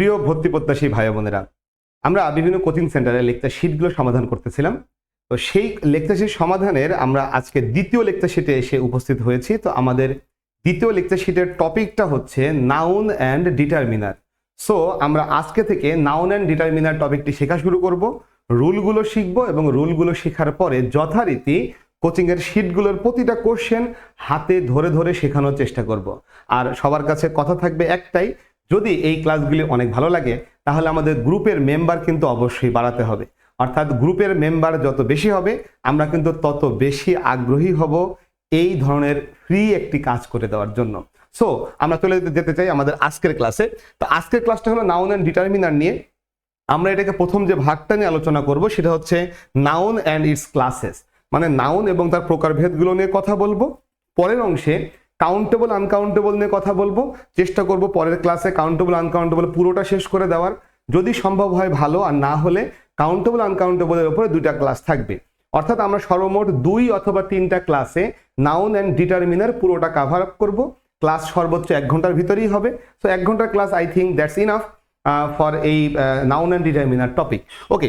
প্রিয় ভর্তি প্রত্যাশী ভাই বোনেরা, আমরা বিভিন্ন কোচিং সেন্টারে লেকচার শিটগুলো সমাধান করতেছিলাম। তো সেই লেকচার শিট সমাধানের আমরা আজকে দ্বিতীয় লেকচার শিটে এসে উপস্থিত হয়েছি। তো আমাদের দ্বিতীয় লেকচার শিটের টপিকটা হচ্ছে নাউন অ্যান্ড ডিটারমিনার। সো আমরা আজকে থেকে নাউন অ্যান্ড ডিটারমিনার টপিকটি শেখা শুরু করব, রুলগুলো শিখব এবং রুলগুলো শেখার পরে যথারীতি কোচিংয়ের শিটগুলোর প্রতিটা কোশ্চেন হাতে ধরে ধরে শেখানোর চেষ্টা করব। আর সবার কাছে কথা থাকবে একটাই, যদি এই ক্লাসগুলি অনেক ভালো লাগে তাহলে আমাদের গ্রুপের মেম্বার কিন্তু অবশ্যই বাড়াতে হবে। অর্থাৎ গ্রুপের মেম্বার যত বেশি হবে আমরা কিন্তু তত বেশি আগ্রহী হব এই ধরনের ফ্রি একটি কাজ করে দেওয়ার জন্য। সো আমরা চলে যেতে চাই আমাদের আজকের ক্লাসে। তো আজকের ক্লাসটা হলো নাউন অ্যান্ড ডিটারমিনার নিয়ে। আমরা এটাকে প্রথম যে ভাগটা নিয়ে আলোচনা করব সেটা হচ্ছে নাউন অ্যান্ড ইটস ক্লাসেস, মানে নাউন এবং তার প্রকারভেদগুলো নিয়ে কথা বলবো। পরের অংশে কাউন্টেবল আনকাউন্টেবল নিয়ে কথা বলবো। চেষ্টা করব পরের ক্লাসে কাউন্টেবল আনকাউন্টেবল পুরোটা শেষ করে দেওয়ার, যদি সম্ভব হয় ভালো, আর না হলে কাউন্টেবল আনকাউন্টেবলের উপরে 2টা ক্লাস থাকবে। অর্থাৎ আমরা সর্বমোট 2 অথবা 3টা ক্লাসে নাউন অ্যান্ড ডিটারমিনার পুরোটা কাভার আপ করবো। ক্লাস সর্বোচ্চ 1 ঘন্টার ভিতরেই হবে। সো 1 ঘন্টার class I think that's enough for এই নাউন অ্যান্ড ডিটারমিনার টপিক। ওকে,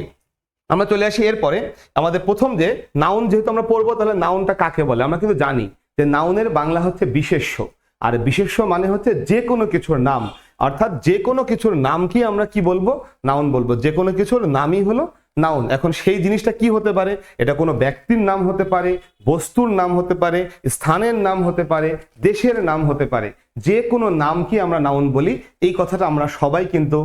আমরা চলে আসি এরপরে আমাদের প্রথম যে নাউন যেহেতু আমরা পড়বো, তাহলে নাউনটা কাকে বলে? আমরা কিন্তু জানি যে নাউনের বাংলা হচ্ছে বিশেষ্য, আর বিশেষ্য মানে হচ্ছে যে কোনো কিছুর নাম। অর্থাৎ যে কোনো কিছুর নাম কি আমরা কি বলবো? নাউন বলবো। যে কোনো কিছুর নামই হলো নাউন। এখন সেই জিনিসটা কি হতে পারে? এটা কোনো ব্যক্তির নাম হতে পারে, বস্তুর নাম হতে পারে, স্থানের নাম হতে পারে, দেশের নাম হতে পারে। যে কোনো নাম কি আমরা নাউন বলি, এই কথাটা আমরা সবাই কিন্তু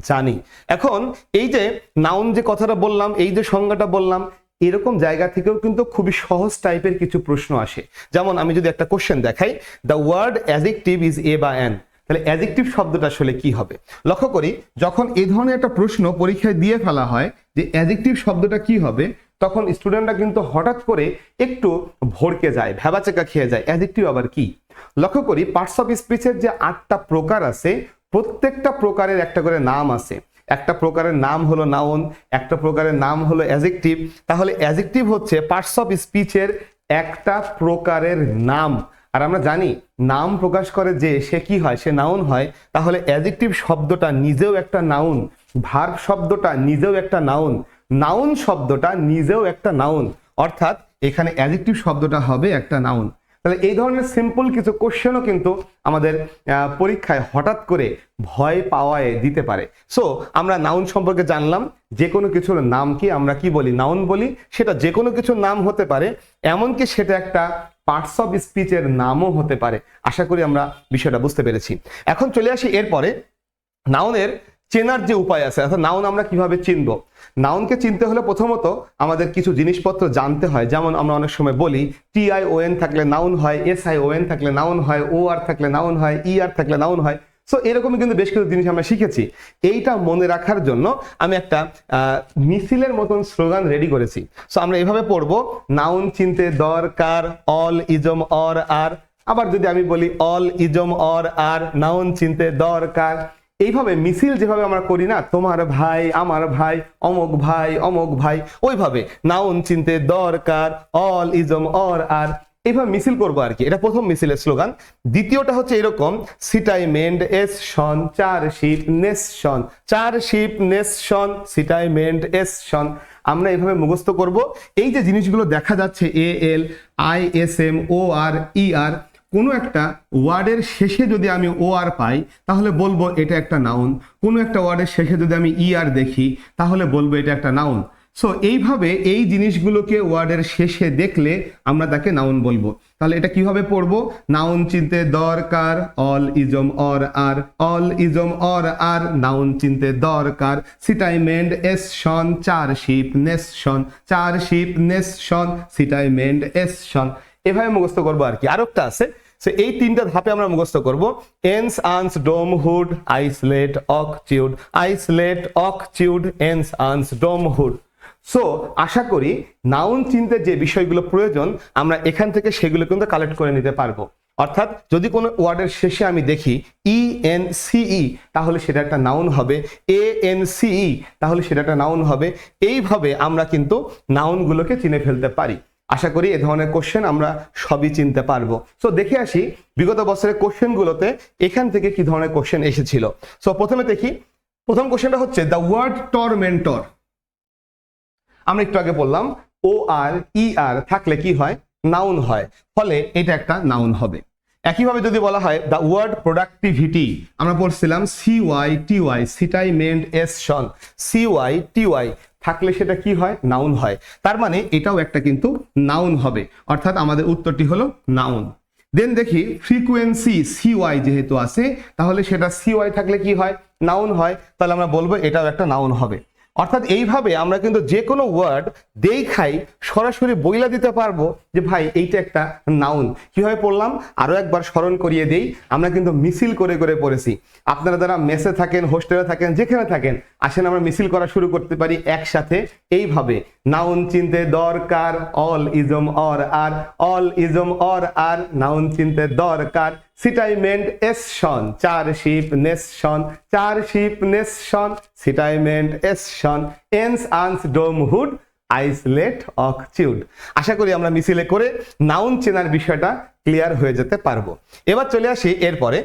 জানি। এখন এই যে নাউন যে কথাটা বললাম, এই যে সংজ্ঞাটা বললাম, এরকম জায়গা থেকেও কিন্তু খুবই সহজ টাইপের কিছু প্রশ্ন আসে। যেমন আমি যদি একটা কোশ্চেন দেখাই, the word adjective is a বা অ্যান, তাহলে অ্যাডজেক্টিভ শব্দটা আসলে কি হবে? লক্ষ্য করি, যখন এই ধরনের একটা প্রশ্ন পরীক্ষায় দিয়ে ফেলা হয় যে অ্যাডজেক্টিভ শব্দটা কি হবে, তখন স্টুডেন্টরা কিন্তু হঠাৎ করে একটু ভড়কে যায়, ভ্যাবাচেকা খেয়ে যায়, অ্যাডজেক্টিভ আবার কি? লক্ষ্য করি, পার্টস অফ স্পিচের যে 8টা প্রকার আছে, প্রত্যেকটা প্রকারের একটা করে নাম আছে। একটা প্রকারের নাম হলো নাউন, একটা প্রকারের নাম হলো অ্যাডজেক্টিভ। তাহলে অ্যাডজেক্টিভ হচ্ছে পার্টস অফ স্পিচের একটা প্রকারের নাম। আর আমরা জানি নাম প্রকাশ করে যে সে কি হয়, সে নাউন হয়। তাহলে অ্যাডজেক্টিভ শব্দটা নিজেও একটা নাউন, ভার্ব শব্দটা নিজেও একটা নাউন, নাউন শব্দটা নিজেও একটা নাউন। অর্থাৎ এখানে অ্যাডজেক্টিভ শব্দটা হবে একটা নাউন। তাহলে এই ধরনের সিম্পল কিছু কোশ্চেনও কিন্তু আমাদের পরীক্ষায় হঠাৎ করে ভয় পাওয়ায় দিতে পারে। সো আমরা নাউন সম্পর্কে জানলাম, যে কোনো কিছুর নাম কি আমরা কি বলি? নাউন বলি। সেটা যে কোনো কিছুর নাম হতে পারে, এমনকি সেটা একটা পার্টস অফ স্পিচের নামও হতে পারে। আশা করি আমরা বিষয়টা বুঝতে পেরেছি। এখন চলে আসি এরপরে নাউনের চেনার যে উপায় আছে, অর্থাৎ নাউন আমরা কিভাবে চিনব। নাউনকে চিনতে হলে প্রথমত আমাদের কিছু জিনিসপত্র জানতে হয়। যেমন আমরা অনেক সময় বলি TION থাকলে নাউন হয়, SION থাকলে নাউন হয়, OR থাকলে নাউন হয়, ER থাকলে নাউন হয়। সো এরকমই কিন্তু বেশ কিছু জিনিস আমরা শিখেছি। এইটা মনে রাখার জন্য আমি একটা মিছিলের মতন স্লোগান রেডি করেছি। সো আমরা এভাবে পড়বো, নাউন চিনতে দরকার অল ইজম অর আর। আবার যদি আমি বলি al ism or er, noun চিনতে দরকার। এইভাবে মিছিল যেভাবে আমরা করি না, তোমার ভাই, আমার ভাই, অমুক ভাই, অমুক ভাই, ওইভাবে নাউন চিনতে দরকার অল ইজম অর আর, এইভাবে মিছিল করবো আর কি। এটা প্রথম মিছিলের স্লোগান। দ্বিতীয়টা হচ্ছে এরকম, সিটাইমেন্ট এস শন চার শিপ নেস শন, চার শিপ নেস শন সিটাইমেন্ট এস শন। আমরা এইভাবে মুখস্থ করব। এই যে জিনিসগুলো দেখা যাচ্ছে AL ISM OR ER, কোনো একটা ওয়ার্ডের শেষে যদি আমি OR পাই তাহলে বলবো এটা একটা নাউন। কোনো একটা ওয়ার্ডের শেষে যদি আমি ER দেখি তাহলে বলবো এটা একটা নাউন। সো এইভাবে এই জিনিসগুলোকে ওয়ার্ডের শেষে দেখলে আমরা তাকে নাউন বলবো। তাহলে এটা কিভাবে পড়বো? নাউন চিনতে দরকার al ism or er, al ism or er, noun চিনতে দরকার সিটাইমেন্ট এস শন চার শিপ নেস শন, চার শিপ নেস শন সিটাইমেন্ট এস শন। এভাবে মুখস্থ করবো আর কি। আরেকটা আছে, সো এই 3টা ধাপে আমরা মুখস্থ করব। এন্স আনস ডোম হুড আইসলেট অক চিউড, আইসলেট অক চিউড এন্স আনস ডোম হুড। সো আশা করি নাউন চিনতে যে বিষয়গুলো প্রয়োজন আমরা এখান থেকে সেগুলো কিন্তু কালেক্ট করে নিতে পারবো। অর্থাৎ যদি কোনো ওয়ার্ডের শেষে আমি দেখি ENCE তাহলে সেটা একটা নাউন হবে, ANCE তাহলে সেটা একটা নাউন হবে। এইভাবে আমরা কিন্তু নাউনগুলোকে চিনে ফেলতে পারি। আশা করি এ ধরনের কোশ্চেন আমরা সবই চিনতে পারবো। সো দেখে আসি বিগত বছরের কোশ্চেনগুলোতে এখান থেকে কি ধরনের কোশ্চেন এসেছিল। সো প্রথমে দেখি প্রথম কোশ্চেনটা হচ্ছে দ্য ওয়ার্ড টরমেন্টর, আমরা একটু আগে বললাম ও আর ই আর থাকলে কি হয়, নাউন হয়, ফলে এটা একটা নাউন হবে। একইভাবে যদি বলা হয় দ্য ওয়ার্ড প্রোডাক্টিভিটি, আমরা বলছিলাম CYTY সিটাইমেন্টেশন, CYTY থাকলে সেটা কি হয়, নাউন হয়। তার মানে এটাও একটা কিন্তু নাউন হবে, অর্থাৎ আমাদের উত্তরটি হলো নাউন। দেন দেখি ফ্রিকোয়েন্সি CY যেহেতু আছে, তাহলে সেটা CY থাকলে কি হয়, নাউন হয়, তাহলে আমরা বলবো এটাও একটা নাউন হবে। অর্থাৎ এইভাবে আমরা কিন্তু যে কোনো ওয়ার্ড দেখাই সরাসরি বইলা দিতে পারবো যে ভাই এইটা একটা নাউন। কিভাবে পড়লাম আরো একবার স্মরণ করিয়ে দেই, আমরা কিন্তু মিছিল করে করে পড়েছি। আপনারা যারা মেসে থাকেন, হোস্টেলে থাকেন, যেখানে থাকেন, আসেন আমরা মিছিল করা শুরু করতে পারি একসাথে এইভাবে। নাউন চিনতে দরকার al ism or er, al ism or er, noun চিনতে দরকার সিটাইমেন্টেশন, চার শিপ নেশন, চার শিপ নেশন, সিটাইমেন্টেশন, এন্স আনস ডোমহুড আইসলেট অকচিউড। আশা করি আমরা মিছিলে করে নাউন চেনার বিষয়টা ক্লিয়ার হয়ে যেতে পারবো। এবার চলে আসি এরপরে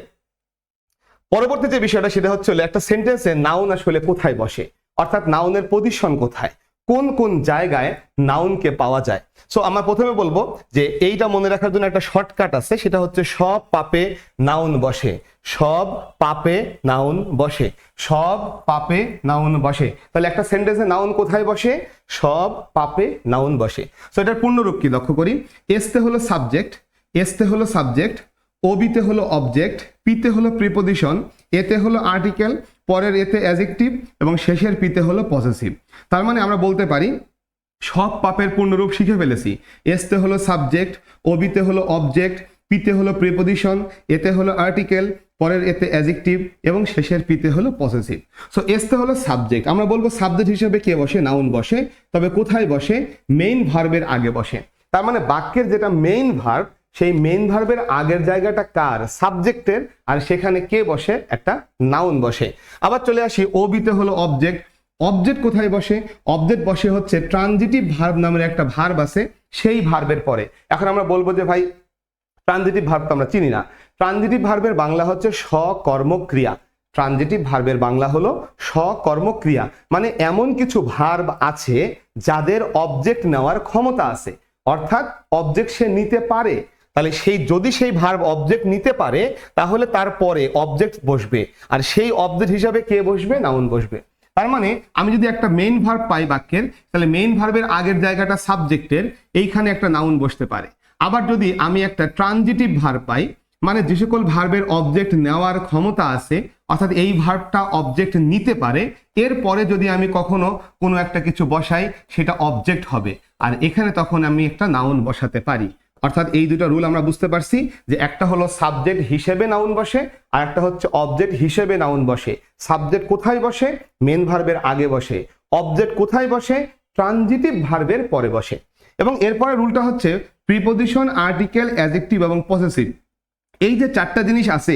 পরবর্তী যে বিষয়টা, সেটা হচ্ছে একটা সেন্টেন্সে নাউন আসলে কোথায় বসে, অর্থাৎ নাউনের পজিশন কোথায়, কোন কোন জায়গায় নাউনকে পাওয়া যায়। সো আমরা প্রথমে বলবো যে এইটা মনে রাখার জন্য একটা শর্টকাট আছে, সেটা হচ্ছে সব পাপে নাউন বসে, সব পাপে নাউন বসে, সব পাপে নাউন বসে। তাহলে একটা সেন্টেন্সে নাউন কোথায় বসে, সব পাপে নাউন বসে। সো এটার পূর্ণরূপ কি লক্ষ্য করি, এসতে হলো সাবজেক্ট, এসতে হলো সাবজেক্ট, ওবিতে হলো অবজেক্ট, পিতে হলো প্রিপোজিশন, এতে হলো আর্টিকেল, পরের এতে অ্যাডজেক্টিভ এবং শেষের পিতে হলো পসেসিভ। তার মানে আমরা বলতে পারি সব পাপের পূর্ণরূপ শিখে ফেলেছি। এসতে হলো সাবজেক্ট, ওবিতে হলো অবজেক্ট, পিতে হলো প্রিপোজিশন, এতে হলো আর্টিকেল, পরের এতে অ্যাডজেক্টিভ এবং শেষের পিতে হলো পসেসিভ। সো এসতে হলো সাবজেক্ট, আমরা বলবো সাবজেক্ট হিসেবে কে বসে, নাউন বসে, তবে কোথায় বসে, মেইন ভার্বের আগে বসে। তার মানে বাক্যের যেটা মেইন ভার্ব, সেই মেইন ভার্বের আগের জায়গাটা কার, সাবজেক্টের, আর সেখানে কে বসে, একটা নাউন বসে। আবার চলে আসি ওবিতে হলো অবজেক্ট, অবজেক্ট কোথায় বসে, অবজেক্ট বসে হচ্ছে ট্রানজিটিভ ভার্ব নামের একটা ভার্ব আছে, সেই ভার্বের পরে। এখন আমরা বলবো যে ভাই ট্রানজিটিভ ভার্ব তো আমরা চিনি না, ট্রানজিটিভ ভার্বের বাংলা হচ্ছে সকর্মক্রিয়া। ট্রানজিটিভ ভার্বের বাংলা হলো সকর্মক্রিয়া, মানে এমন কিছু ভার্ব আছে যাদের অবজেক্ট নেওয়ার ক্ষমতা আছে, অর্থাৎ অবজেক্ট সে নিতে পারে। তাহলে যদি সেই ভার্ব অবজেক্ট নিতে পারে, তাহলে তারপরে অবজেক্ট বসবে, আর সেই অবজেক্ট হিসাবে কে বসবে, নাউন বসবে। তার মানে আমি যদি একটা মেইন ভার্ব পাই বাক্যের, তাহলে মেইন ভার্বের আগের জায়গাটা সাবজেক্টের, এইখানে একটা নাউন বসতে পারে। আবার যদি আমি একটা ট্রানজিটিভ ভার্ব পাই, মানে যে সকল ভার্বের অবজেক্ট নেওয়ার ক্ষমতা আছে, অর্থাৎ এই ভার্বটা অবজেক্ট নিতে পারে, এরপরে যদি আমি কখনো কোনো একটা কিছু বসাই, সেটা অবজেক্ট হবে, আর এখানে তখন আমি একটা নাউন বসাতে পারি। অর্থাৎ এই দুটো রুল আমরা বুঝতে পারছি যে একটা হলো সাবজেক্ট হিসেবে নাউন বসে, আর একটা হচ্ছে অবজেক্ট হিসেবে নাউন বসে। সাবজেক্ট কোথায় বসে, মেন ভার্বের আগে বসে। অবজেক্ট কোথায় বসে, ট্রানজিটিভ ভার্বের পরে বসে। এবং এরপরে রুলটা হচ্ছে প্রিপোজিশন, আর্টিকেল, অ্যাডজেক্টিভ এবং পসেসিভ। এই যে চারটা জিনিস আছে,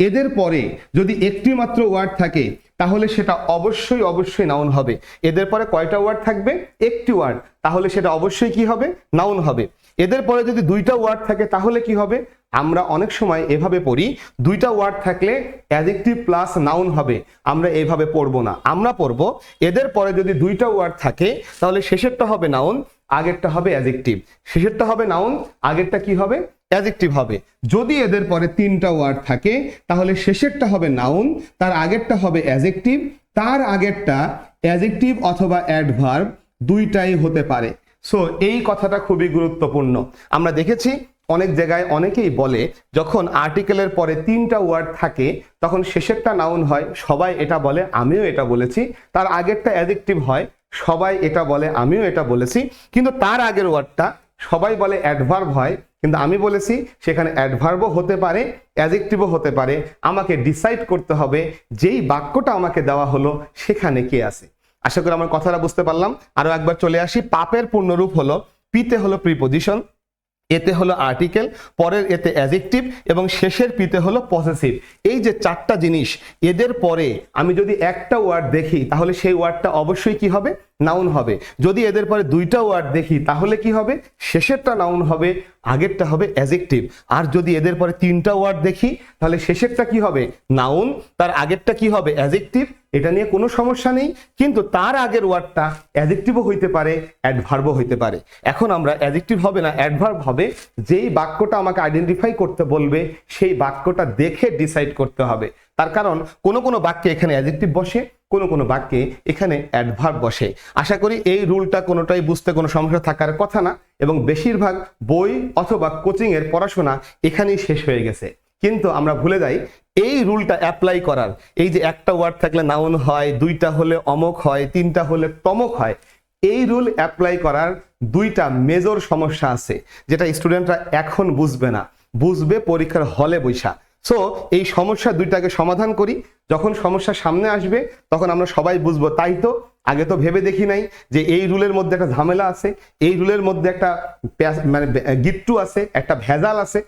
এদের পরে যদি একটি মাত্র ওয়ার্ড থাকে, তাহলে সেটা অবশ্যই অবশ্যই নাউন হবে। এদের পরে কয়টা ওয়ার্ড থাকবে, একটি ওয়ার্ড, তাহলে সেটা অবশ্যই কি হবে, নাউন হবে। এদের পরে যদি দুইটা ওয়ার্ড থাকে, তাহলে কি হবে, আমরা অনেক সময় এভাবে পড়ি, দুইটা ওয়ার্ড থাকলে অ্যাডজেক্টিভ প্লাস নাউন হবে। আমরা এইভাবে পড়বো না, আমরা পড়বো এদের পরে যদি দুইটা ওয়ার্ড থাকে, তাহলে শেষেরটা হবে নাউন, আগেরটা হবে অ্যাডজেক্টিভ। শেষেরটা হবে নাউন, আগেরটা কি হবে, অ্যাডজেক্টিভ হবে। যদি এদের পরে তিনটা ওয়ার্ড থাকে, তাহলে শেষেরটা হবে নাউন, তার আগেরটা হবে অ্যাডজেক্টিভ, তার আগেরটা অ্যাডজেক্টিভ অথবা অ্যাডভার্ব, দুইটাই হতে পারে। সো এই কথাটা খুবই গুরুত্বপূর্ণ। আমরা দেখেছি অনেক জায়গায় অনেকেই বলে যখন আর্টিকেলের পরে তিনটা ওয়ার্ড থাকে, তখন শেষেরটা নাউন হয়, সবাই এটা বলে, আমিও এটা বলেছি। তার আগেরটা অ্যাডজেক্টিভ হয়, সবাই এটা বলে, আমিও এটা বলেছি। কিন্তু তার আগের ওয়ার্ডটা সবাই বলে অ্যাডভার্ব হয়, কিন্তু আমি বলেছি সেখানে অ্যাডভার্বও হতে পারে, অ্যাডজেক্টিভও হতে পারে। আমাকে ডিসাইড করতে হবে যেই বাক্যটা আমাকে দেওয়া হলো সেখানে কে আছে। আশা করি আমার কথাটা বুঝতে পারলাম। আরো একবার চলে আসি, পাপের পূর্ণরূপ হলো পিতে হলো প্রিপোজিশন, এতে হলো আর্টিকেল, পরের এতে অ্যাডজেক্টিভ এবং শেষের পিতে হলো পসেসিভ। এই যে চারটা জিনিস, এদের পরে আমি যদি একটা ওয়ার্ড দেখি, তাহলে সেই ওয়ার্ডটা অবশ্যই কি হবে, নাউন হবে। যদি এদের পরে দুইটা ওয়ার্ড দেখি তাহলে কি হবে, শেষেরটা নাউন হবে, আগেরটা হবে অ্যাডজেক্টিভ। আর যদি এদের পরে তিনটা ওয়ার্ড দেখি তাহলে শেষেরটা কি হবে, নাউন, তার আগেরটা কি হবে, অ্যাডজেক্টিভ। এটা নিয়ে কোনো সমস্যা নেই, কিন্তু তার আগের ওয়ার্ডটা অ্যাডজেক্টিভও হইতে পারে, অ্যাডভার্বও হইতে পারে। এখন আমরা অ্যাডজেক্টিভ হবে না, অ্যাডভার্ব হবে। যেই বাক্যটা আমাকে আইডেন্টিফাই করতে বলবে সেই বাক্যটা দেখে ডিসাইড করতে হবে। তার কারণ কোনো কোনো বাক্যে এখানে অ্যাডজেক্টিভ বসে, কোনো কোনো বাক্যে এখানে অ্যাডভার্ব বসে। আশা করি এই রুলটা কোনোটাই বুঝতে কোনো সমস্যা থাকার কথা না, এবং বেশিরভাগ বই অথবা কোচিং এর পড়াশোনা এখানেই শেষ হয়ে গেছে। কিন্তু আমরা ভুলে যাই এই রুলটা অ্যাপ্লাই করার। এই যে একটা ওয়ার্ড থাকলে নাউন হয়, দুইটা হলে অমক হয়, তিনটা হলে তমক হয়, এই রুল অ্যাপ্লাই করার দুইটা মেজর সমস্যা আছে, যেটা স্টুডেন্টরা এখন বুঝবে না, বুঝবে পরীক্ষার হলে বৈশা। সো এই সমস্যা দুইটাকে সমাধান করি, যখন সমস্যা সামনে আসবে তখন আমরা সবাই বুঝবো তাই তো আগে তো ভেবে দেখি নাই যে এই রুলের মধ্যে একটা ঝামেলা আছে, এই রুলের মধ্যে একটা মানে গিট্টু আছে, একটা ভেজাল আছে।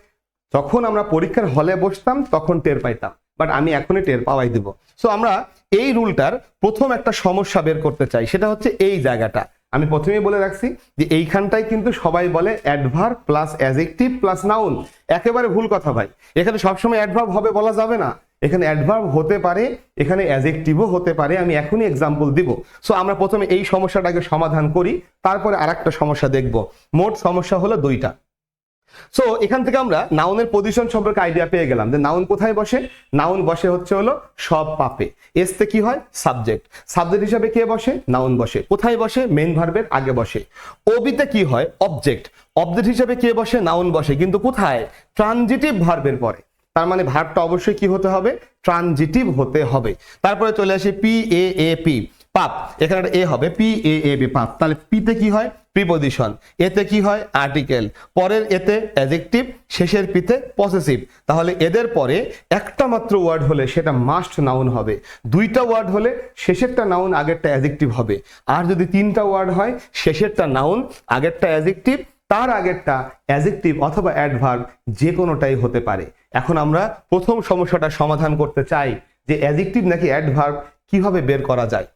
যখন আমরা পরীক্ষার হলে বসতাম তখন টের পাইতাম, বাট আমি এখনই টের পাওয়াই দিব। সো আমরা এই রুলটার প্রথম একটা সমস্যা বের করতে চাই, সেটা হচ্ছে এই জায়গাটা। আমি প্রথমেই বলে রাখছি যে এইখানটাই কিন্তু সবাই বলে adverb plus adjective plus noun. একেবারে ভুল কথা ভাই, এখানে সবসময় অ্যাডভার্ব হবে বলা যাবে না, এখানে অ্যাডভার্ব হতে পারে, এখানে অ্যাডজেক্টিভও হতে পারে। আমি এখনই এক্সাম্পল দিব। সো আমরা প্রথমে এই সমস্যাটাকে সমাধান করি, তারপরে আরেকটা সমস্যা দেখব। মোট সমস্যা হলো দুইটা। সো এখান থেকে আমরা নাউনের পজিশন সম্পর্কে আইডিয়া পেয়ে গেলাম যে নাউন কোথায় বসে। নাউন বসে হচ্ছে হলো সব পাপে। এসতে কি হয়, সাবজেক্ট। সাবজেক্ট হিসাবে কে বসে, নাউন বসে। কোথায় বসে, মেইন ভার্বের আগে বসে। ওবিতে কি হয়, অবজেক্ট। অবজেক্ট হিসাবে কে বসে, নাউন বসে, কিন্তু কোথায়, ট্রানজিটিভ ভার্বের পরে। তার মানে ভার্বটা অবশ্যই কি হতে হবে, ট্রানজিটিভ হতে হবে। তারপরে চলে আসে পি এ এ পি, পাপ। এখানে একটা এ হবে, পি এ এ বি, পাপ। তাহলে পিতে কি হয়, প্রিপজিশন। এতে কি হয়, আর্টিকেল। পরের এতে অ্যাডজেক্টিভ, শেষের পিতে পসেসিভ। তাহলে এদের পরে একটা মাত্র ওয়ার্ড হলে সেটা মাস্ট নাউন হবে, দুইটা ওয়ার্ড হলে শেষেরটা নাউন আগেরটা অ্যাডজেক্টিভ হবে। আর যদি তিনটা ওয়ার্ড হয় শেষেরটা নাউন আগেরটা অ্যাডজেক্টিভ, তার আগেরটা অ্যাডজেক্টিভ অথবা অ্যাডভার্ব, যে কোনোটাই হতে পারে। এখন আমরা প্রথম সমস্যাটা সমাধান করতে চাই যে অ্যাডজেক্টিভ নাকি অ্যাডভার্ব কিভাবে বের করা যায়।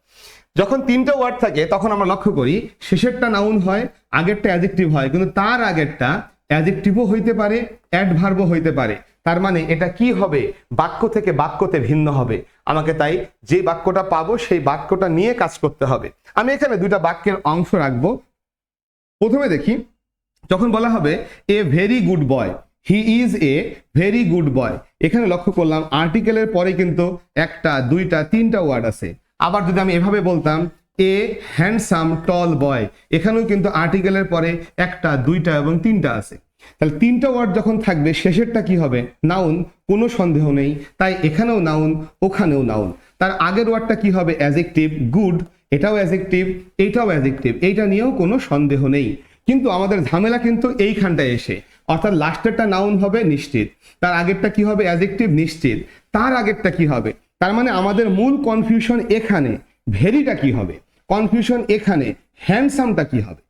যখন তিনটা ওয়ার্ড থাকে তখন আমরা লক্ষ্য করি শেষেরটা নাউন হয়, আগেরটা অ্যাডজেক্টিভ হয়, কিন্তু তার আগেরটা অ্যাডজেক্টিভও হইতে পারে, অ্যাডভার্বও হইতে পারে। তার মানে এটা কি হবে, বাক্য থেকে বাক্যতে ভিন্ন হবে। আমাকে তাই যে বাক্যটা পাবো সেই বাক্যটা নিয়ে কাজ করতে হবে। আমি এখানে দুইটা বাক্যের অংশ রাখবো। প্রথমে দেখি, যখন বলা হবে a very good boy, he is a very good boy, এখানে লক্ষ্য করলাম আর্টিকেলের পরে কিন্তু একটা, দুইটা, তিনটা ওয়ার্ড আছে। আবার যদি আমি এভাবে বলতাম এ হ্যান্ডসাম টল বয়, এখানেও কিন্তু আর্টিকেলের পরে একটা, দুইটা এবং তিনটা আছে। তাহলে তিনটা ওয়ার্ড যখন থাকবে শেষেরটা কি হবে, নাউন, কোনো সন্দেহ নেই। তাই এখানেও নাউন, ওখানেও নাউন। তার আগের ওয়ার্ডটা কি হবে, অ্যাডজেক্টিভ। গুড, এটাও অ্যাডজেক্টিভ, এইটাও অ্যাডজেক্টিভ, এইটা নিয়েও কোনো সন্দেহ নেই। কিন্তু আমাদের ঝামেলা কিন্তু এইখানটায় এসে, অর্থাৎ লাস্টেরটা নাউন হবে নিশ্চিত, তার আগেরটা কি হবে, অ্যাডজেক্টিভ নিশ্চিত, তার আগেরটা কি হবে। তার মানে আমাদের মূল কনফিউশন এখানে, ভেরিটা কি হবে, কনফিউশন এখানে, হ্যান্ডসামটা কি হবে।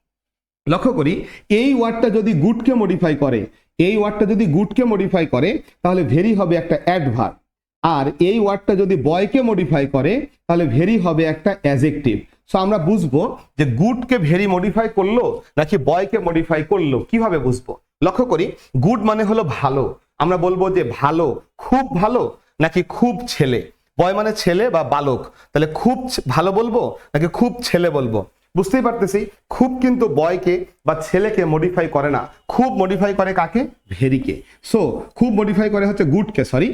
লক্ষ্য করি এই ওয়ার্ডটা যদি গুডকে মডিফাই করে, এই ওয়ার্ডটা যদি গুডকে মডিফাই করে তাহলে ভেরি হবে একটা অ্যাডভার্ব। আর এই ওয়ার্ডটা যদি বয়কে মডিফাই করে তাহলে ভেরি হবে একটা অ্যাডজেক্টিভ। সো আমরা বুঝবো যে গুডকে ভেরি মডিফাই করলো নাকি বয়কে মডিফাই করলো, কিভাবে বুঝবো। লক্ষ্য করি গুড মানে হলো ভালো, আমরা বলবো যে ভালো, খুব ভালো নাকি খুব ছেলে। বয় মানে ছেলে বা বালক, তাহলে খুব ভালো বলবো নাকি খুব ছেলে বলবো। বুঝতেই পারতেছি খুব কিন্তু বয়কে বা ছেলেকে মডিফাই করে না, খুব মডিফাই করে কাকে, ভেরিকে। সো খুব মডিফাই করে হচ্ছে গুডকে, সরি,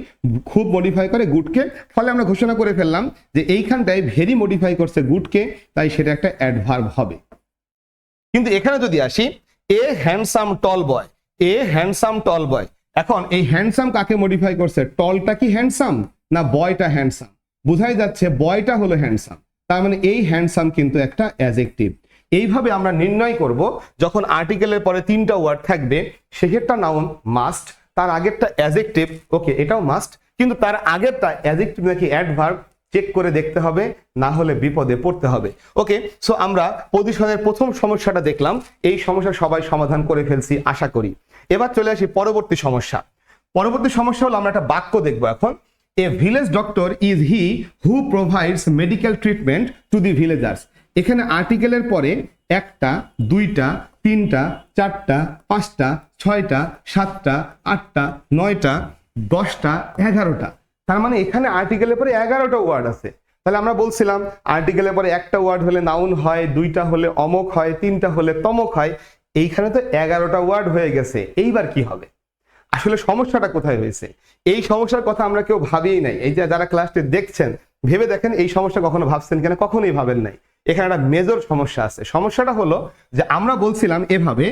খুব মডিফাই করে গুডকে। ফলে আমরা ঘোষণা করে ফেললাম যে এইখানটায় ভেরি মডিফাই করছে গুডকে, তাই সেটা একটা অ্যাডভার্ব হবে। কিন্তু এখানে যদি আসি a handsome ton boy, a handsome টল বয়, এখন এই হ্যান্ডসাম কাকে মডিফাই করছে, টলটা কি হ্যান্ডসাম না বয়টা হ্যান্ডসাম, বোঝাই যাচ্ছে বয়টা হলো হ্যান্ডসাম। তার মানে এই হ্যান্ডসাম কিন্তু একটা অ্যাডজেক্টিভ। এইভাবে আমরা নির্ণয় করব যখন আর্টিকেলের পরে তিনটা ওয়ার্ড থাকবে, সেক্ষেত্রে নাউন মাস্ট, তার আগেরটা অ্যাডজেক্টিভ, ওকে এটাও মাস্ট, কিন্তু তার আগেরটা অ্যাডজেক্টিভ নাকি অ্যাডভার্ব চেক করে দেখতে হবে, না হলে বিপদে পড়তে হবে। ওকে, সো আমরা পজিশনের প্রথম সমস্যাটা দেখলাম, এই সমস্যা সবাই সমাধান করে ফেলছি আশা করি। এবার চলে আসি পরবর্তী সমস্যা। পরবর্তী সমস্যা হলো আমরা একটা বাক্য দেখবো এখন। A village doctor is he who provides medical treatment to the villagers. এখানে আর্টিকেলের পরে একটা, দুইটা, তিনটা, চারটা, পাঁচটা, ছয়টা, সাতটা, আটটা, নয়টা, 10টা, 11টা। তার মানে এখানে আর্টিকেলের পরে 11টা ওয়ার্ড আছে। তাহলে আমরা বলছিলাম আর্টিকেলের পরে একটা ওয়ার্ড হলে নাউন হয়, দুইটা হলে অমক হয়, তিনটা হলে তমক হয়। এইখানে তো 11টা ওয়ার্ড হয়ে গেছে। এইবার কি হবে? আসলে সমস্যাটা কোথায় হয়েছে? এই সমস্যার কথা আমরা কেউ ভাবিই নাই। এই যে যারা ক্লাসটি দেখছেন, ভেবে দেখেন এই সমস্যা কখনো ভাবছেন কিনা? কখনোই ভাবেন নাই। এখানে একটা মেজর সমস্যা আছে। সমস্যাটা হলো যে আমরা বলছিলাম এভাবে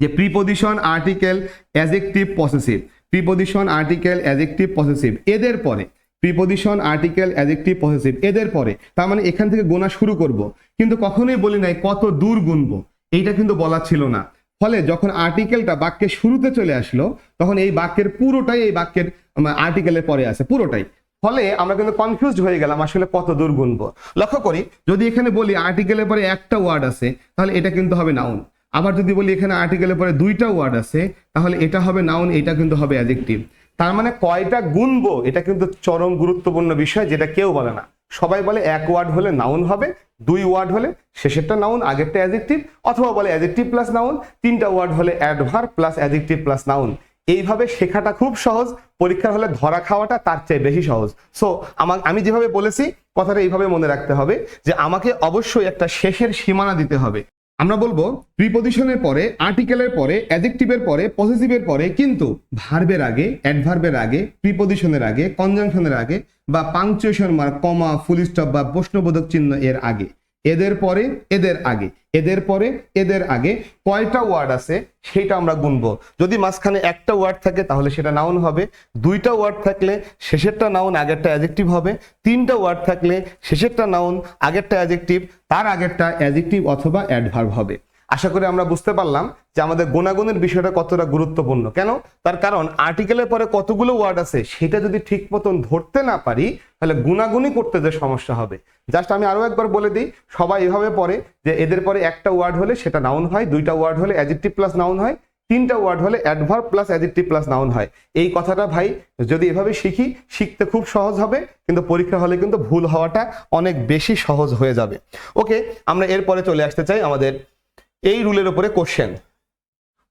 যে preposition, article, adjective, possessive, preposition, article, adjective, possessive, এদের পরে প্রিপোজিশন, আর্টিকেল, অ্যাডজেক্টিভ, পসেসিভ, এদের পরে। তার মানে এখান থেকে গোনা শুরু করব, কিন্তু কখনোই বলি নাই কত দূর গুনবো, এইটা কিন্তু বলা ছিল না। ফলে যখন আর্টিকেলটা বাক্যের শুরুতে চলে আসলো, তখন এই বাক্যের পুরোটাই এই বাক্যের আর্টিকেলের পরে আছে, পুরোটাই। ফলে আমরা কিন্তু কনফিউজড হয়ে গেলাম আসলে কত দূর গুনবো। লক্ষ্য করি, যদি এখানে বলি আর্টিকেলের পরে একটা ওয়ার্ড আছে, তাহলে এটা কিন্তু হবে নাউন। আবার যদি বলি এখানে আর্টিকেলের পরে দুইটা ওয়ার্ড আছে, তাহলে এটা হবে নাউন, এটা কিন্তু হবে অ্যাডজেক্টিভ। তার মানে কয়টা গুনবো এটা কিন্তু চরম গুরুত্বপূর্ণ বিষয়, যেটা কেউ বলে না। সবাই বলে এক ওয়ার্ড হলে নাউন হবে, দুই ওয়ার্ড হলে শেষেরটা নাউন, আগেরটা অ্যাডজেক্টিভ, অথবা বলে অ্যাডজেক্টিভ প্লাস নাউন, তিনটা ওয়ার্ড হলে adverb plus adjective plus noun. এইভাবে শেখাটা খুব সহজ, পরীক্ষার হলে ধরা খাওয়াটা তার চেয়ে বেশি সহজ। সো আমি যেভাবে বলেছি কথাটা এইভাবে মনে রাখতে হবে যে আমাকে অবশ্যই একটা শেষের সীমানা দিতে হবে। আমরা বলবো প্রিপোজিশনের পরে, আর্টিকেলের পরে, অ্যাডজেক্টিভের পরে, পসেসিভের পরে, কিন্তু ভার্বের আগে, অ্যাডভার্বের আগে, প্রিপোজিশনের আগে, কনজাংশনের আগে, বা পাংচুয়েশন মার্ক, কমা, ফুল স্টপ বা প্রশ্নবোধক চিহ্ন এর আগে, এদের পরে, এদের আগে, এদের পরে, এদের আগে কয়টা ওয়ার্ড আছে সেটা আমরা গুনবো। যদি মাঝখানে একটা ওয়ার্ড থাকে তাহলে সেটা নাউন হবে, দুইটা ওয়ার্ড থাকলে শেষেরটা নাউন, আগেরটা অ্যাডজেক্টিভ হবে, তিনটা ওয়ার্ড থাকলে শেষেরটা নাউন, আগেরটা অ্যাডজেক্টিভ, তার আগেরটা অ্যাডজেক্টিভ অথবা অ্যাডভার্ব হবে। আশা করি আমরা বুঝতে পারলাম যে আমাদের গুণাগুণের বিষয়টা কতটা গুরুত্বপূর্ণ। কেন? তার কারণ আর্টিকেলের পরে কতগুলো ওয়ার্ড আছে সেটা যদি ঠিক মতন ধরতে না পারি, তাহলে গুণাগুণি করতে যে সমস্যা হবে। জাস্ট আমি আরো একবার বলে দিই, সবাই এভাবে পড়ে যে এদের পরে একটা ওয়ার্ড হলে সেটা নাউন হয়, দুইটা ওয়ার্ড হলে অ্যাডজেক্টিভ প্লাস নাউন হয়, তিনটা ওয়ার্ড হলে adverb plus adjective plus noun হয়। এই কথাটা ভাই যদি এভাবে শিখি, শিখতে খুব সহজ হবে, কিন্তু পরীক্ষা হলে কিন্তু ভুল হওয়াটা অনেক বেশি সহজ হয়ে যাবে। ওকে, আমরা এরপরে চলে আসতে চাই আমাদের এই রুলের উপরে কোশ্চেন।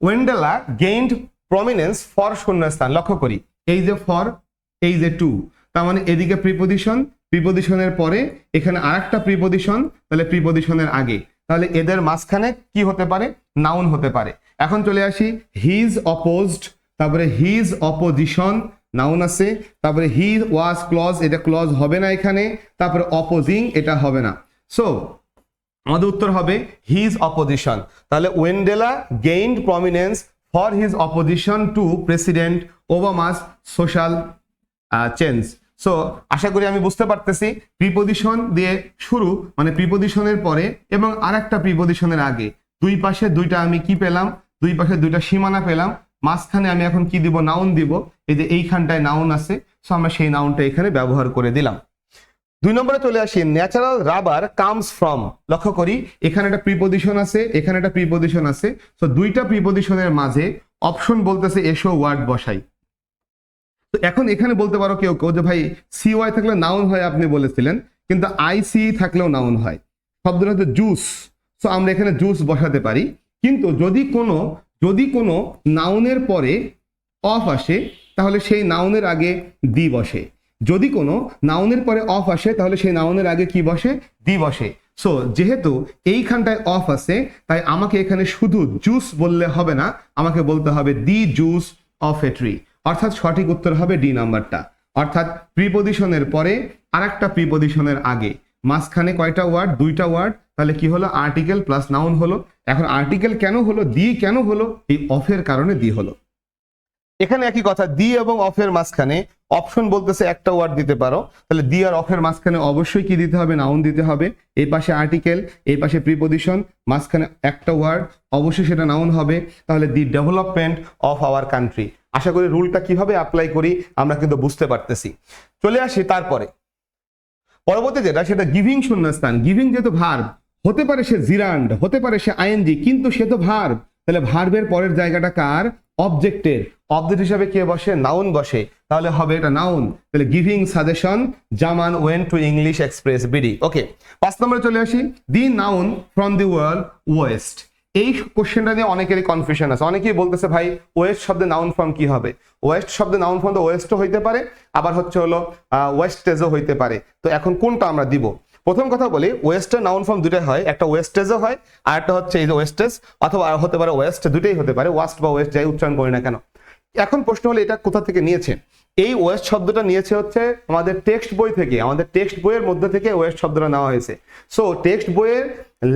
ওয়েন্ডেলা গেইনড প্রমিনেন্স ফর শূন্যস্থান। লক্ষ্য করি, এই যে ফর, এই যে টু, তার মানে এদিকে প্রিপোজিশন, প্রিপোজিশনের পরে এখানে আরেকটা প্রিপোজিশন, তাহলে প্রিপোজিশনের আগে, তাহলে এদের মাঝখানে কি হতে পারে? নাউন হতে পারে। এখন চলে আসি, হিজ অপোজড, তারপরে হিজ অপোজিশন, নাউন আছে, তারপরে হি ওয়াজ ক্লজ, এটা ক্লজ হবে না এখানে, তারপরে অপোজিং, এটা হবে না। সো আমাদের উত্তর হবে হিজ অপোজিশন। তাহলে Wendela gained prominence for his opposition to President Obama's social change. So আশা করি আমি বুঝতে পারতেছি, প্রিপোজিশন দিয়ে শুরু মানে প্রিপোজিশনের পরে এবং আরেকটা প্রিপোজিশনের আগে, দুই পাশে দুইটা আমি কি পেলাম? দুই পাশে দুইটা সীমানা পেলাম। মাঝখানে আমি এখন কি দিব? নাউন দিব। এই যে এইখানটায় নাউন আছে, সো আমরা সেই নাউনটা এখানে ব্যবহার করে দিলাম। 2 নম্বরে চলে আসি, ন্যাচারাল রাবার কামস ফ্রম। লক্ষ্য করি, এখানে একটা প্রিপোজিশন আছে, এখানে একটা প্রিপোজিশন আছে। সো দুইটা প্রিপোজিশনের মাঝে অপশন বলতেছে এসো ওয়ার্ড বসাই। তো এখন এখানে বলতে পারো কেউ কেউ যে ভাই সিওয়াই থাকলে নাউন হয়, আপনি বলেছিলেন, কিন্তু আইসি থাকলেও নাউন হয়। শব্দটা হচ্ছে জুস, সো আমরা এখানে জুস বসাতে পারি। কিন্তু যদি কোনো নাউনের পরে অফ আসে, তাহলে সেই নাউনের আগে দি বসে। যদি কোনো নাউনের পরে অফ আসে, তাহলে সেই নাউনের আগে কি বসে? দি বসে। সো যেহেতু এইখানটায় অফ আছে, তাই আমাকে এখানে শুধু জুস বললে হবে না, আমাকে বলতে হবে দি জুস অফ এ ট্রি। অর্থাৎ সঠিক উত্তর হবে ডি নাম্বারটা। অর্থাৎ প্রিপোজিশনের পরে আরেকটা প্রিপোজিশনের আগে, মাঝখানে কয়টা ওয়ার্ড? দুইটা ওয়ার্ড। তাহলে কি হলো? আর্টিকেল প্লাস নাউন হলো। এখন আর্টিকেল কেন হলো? দি কেন হলো? এই অফের কারণে দি হলো। এখানে একই কথা, দি এবং অফের মাঝখানে অপশন বলতেছে একটা ওয়ার্ড দিতে পারো, তাহলে দি আর অফের মাঝখানে অবশ্যই কি দিতে হবে? নাউন দিতে হবে। এই পাশে আর্টিকেল, এই পাশে প্রিপোজিশন, মাঝখানে একটা ওয়ার্ড, অবশ্যই সেটা নাউন হবে। তাহলে the development of our country. আশা করি রুলটা কিভাবে অ্যাপ্লাই করি আমরা কিন্তু বুঝতে পারতেছি। চলে আসি তারপরে পরবর্তী যেটা, সেটা গিভিং শূন্যস্থান। গিভিং যেহেতু ভার্ব, হতে পারে সে জিরান্ড, হতে পারে সে আইএনজি, কিন্তু সে তো ভার্ব। তাহলে ভার্বের পরের জায়গাটা কার? অবজেক্টের। অবজেক্ট হিসাবে কে বসে, নাউন বসে, তাহলে হবে এটা নাউন। তাহলে giving suggestion Zaman went to English Express BD. Okay, 5 নম্বরে চলে আসি, the noun from the world west. এই কোশ্চেনটা নিয়ে অনেকেরই কনফিউশন আছে, অনেকেই বলতেছে ভাই ওয়েস্ট শব্দে নাউন ফর্ম কি হবে। ওয়েস্ট শব্দে নাউন ফর্ম তো ওয়েস্টও হইতে পারে, আবার হচ্ছে হলো ওয়েস্টেজও হইতে পারে। তো এখন কোনটা আমরা দিব? প্রথম কথা বলি, ওয়েস্টের নাউন ফর্ম দুটোই হয়, একটা ওয়েস্টেজও হয় আর একটা হচ্ছে এই যে ওয়েস্টেজ, অথবা হতে পারে ওয়েস্ট, দুটোই হতে পারে, ওয়াস্ট বা ওয়েস্ট যাই উচ্চারণ করি না কেন। এখন প্রশ্ন হলো এটা কোথা থেকে নিয়েছে? এই ওয়েস্ট শব্দটা নিয়েছে হচ্ছে আমাদের টেক্সট বই থেকে, আমাদের টেক্সট বইয়ের মধ্যে থেকে ওয়েস্ট শব্দটা নেওয়া হয়েছে। সো টেক্সট বইয়ের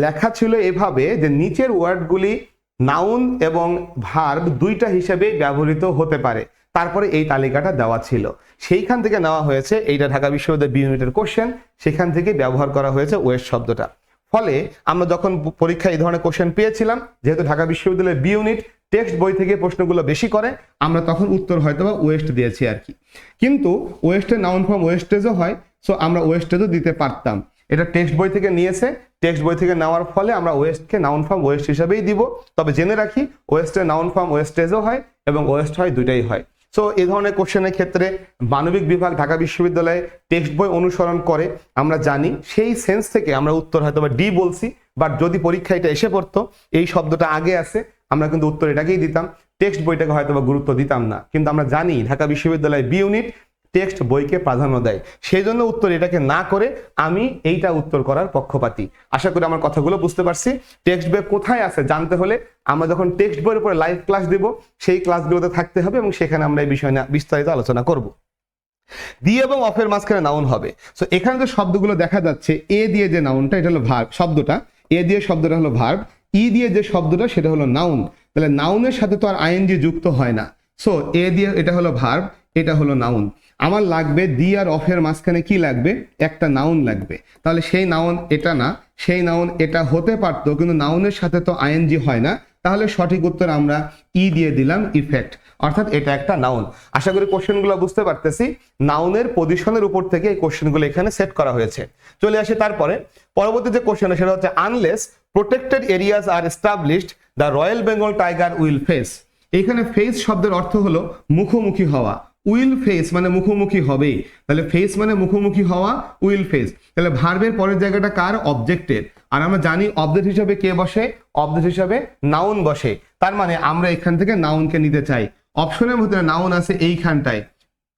লেখা ছিল এভাবে যে নিচের ওয়ার্ডগুলি নাউন এবং ভার্ব দুইটা হিসেবে ব্যবহৃত হতে পারে, তারপরে এই তালিকাটা দেওয়া ছিল, সেইখান থেকে নেওয়া হয়েছে। এইটা ঢাকা বিশ্ববিদ্যালয়ের বি ইউনিটের কোশ্চেন, সেখান থেকে ব্যবহার করা হয়েছে ওয়েস্ট শব্দটা। ফলে আমরা যখন পরীক্ষায় এই ধরনের কোশ্চেন পেয়েছিলাম, যেহেতু ঢাকা বিশ্ববিদ্যালয়ের বি ইউনিট টেক্সট বই থেকে প্রশ্নগুলো বেশি করে, আমরা তখন উত্তর হয়তো বা ওয়েস্ট দিয়েছি আর কি। কিন্তু ওয়েস্টের নাউন ফর্ম ওয়েস্টেজও হয়, সো আমরা ওয়েস্টেজও দিতে পারতাম। এটা টেক্সট বই থেকে নিয়েছে, টেক্সট বই থেকে নেওয়ার ফলে আমরা ওয়েস্টকে নাউন ফর্ম ওয়েস্ট হিসেবেই দিব। তবে জেনে রাখি ওয়েস্টের নাউন ফর্ম ওয়েস্টেজও হয় এবং ওয়েস্ট হয়, দুইটাই হয়। সো এই ধরনের কোশ্চেনের ক্ষেত্রে মানবিক বিভাগ ঢাকা বিশ্ববিদ্যালয়ে টেক্সট বই অনুসরণ করে, আমরা জানি, সেই সেন্স থেকে আমরা উত্তর হয়তো বা ডি বলছি। বাট যদি পরীক্ষা এটা এসে পড়তো এই শব্দটা আগে আছে, আমরা কিন্তু উত্তর এটাকেই দিতাম, টেক্সট বইটাকে হয়তো বা গুরুত্ব দিতাম না। কিন্তু আমরা জানি ঢাকা বিশ্ববিদ্যালয় বি ইউনিট টেক্সট বইকে প্রাধান্য দেয়, সেই জন্য উত্তর এটাকে না করে আমি এইটা উত্তর করার পক্ষপাতী। আশা করি আমার কথাগুলো বুঝতে পারছি। টেক্সট বই কোথায় আছে জানতে হলে আমরা যখন টেক্সট বইয়ের উপরে লাইভ ক্লাস দিব, সেই ক্লাসগুলোতে থাকতে হবে এবং সেখানে আমরা এই বিষয় নিয়ে বিস্তারিত আলোচনা করব। দি এবং অফের মাঝখানে নাউন হবে। সো এখানে যে শব্দগুলো দেখা যাচ্ছে, এ দিয়ে যে নাউনটা এটা হলো ভার্ব শব্দটা, এ দিয়ে শব্দটা হলো ভার্ব, ই দিয়ে যে শব্দটা সেটা হলো নাউন। তাহলে নাউনের সাথে তো আর আইএনজি যুক্ত হয় না। সো এ দিয়ে এটা হলো ভার্ব, এটা হলো নাউন। আমার লাগবে দি আর অফের মাঝখানে কি লাগবে? একটা নাউন লাগবে। তাহলে সেই নাউন এটা না, সেই নাউন এটা হতে পারতো, কিন্তু নাউনের সাথে তো আইএনজি হয় না। তাহলে সঠিক উত্তর আমরা ই দিয়ে দিলাম, ইফেক্ট, অর্থাৎ এটা একটা নাউন। আশা করি কোশ্চেনগুলো বুঝতে পারতেছি। নাউনের পজিশনের উপর থেকে এই কোশ্চেনগুলো এখানে সেট করা হয়েছে। চলে আসে তারপরে পরবর্তী যে কোশ্চেন, সেটা হচ্ছে unless protected areas R established the royal Bengal tiger will face. এখানে ফেস শব্দের অর্থ হলো মুখোমুখি হওয়া, উইল ফেস মানে মুখোমুখি হবে। তাহলে ফেস মানে মুখোমুখি হওয়া, উইল ফেস। তাহলে ভার্বের পরের জায়গাটা কার? অবজেক্টের। আর আমরা জানি অবজেক্ট হিসাবে কে বসে? অবজেক্ট হিসাবে নাউন বসে। তার মানে আমরা এখান থেকে নাউনকে নিতে চাই। অপশনের মধ্যে নাউন আছে এইখানটায়,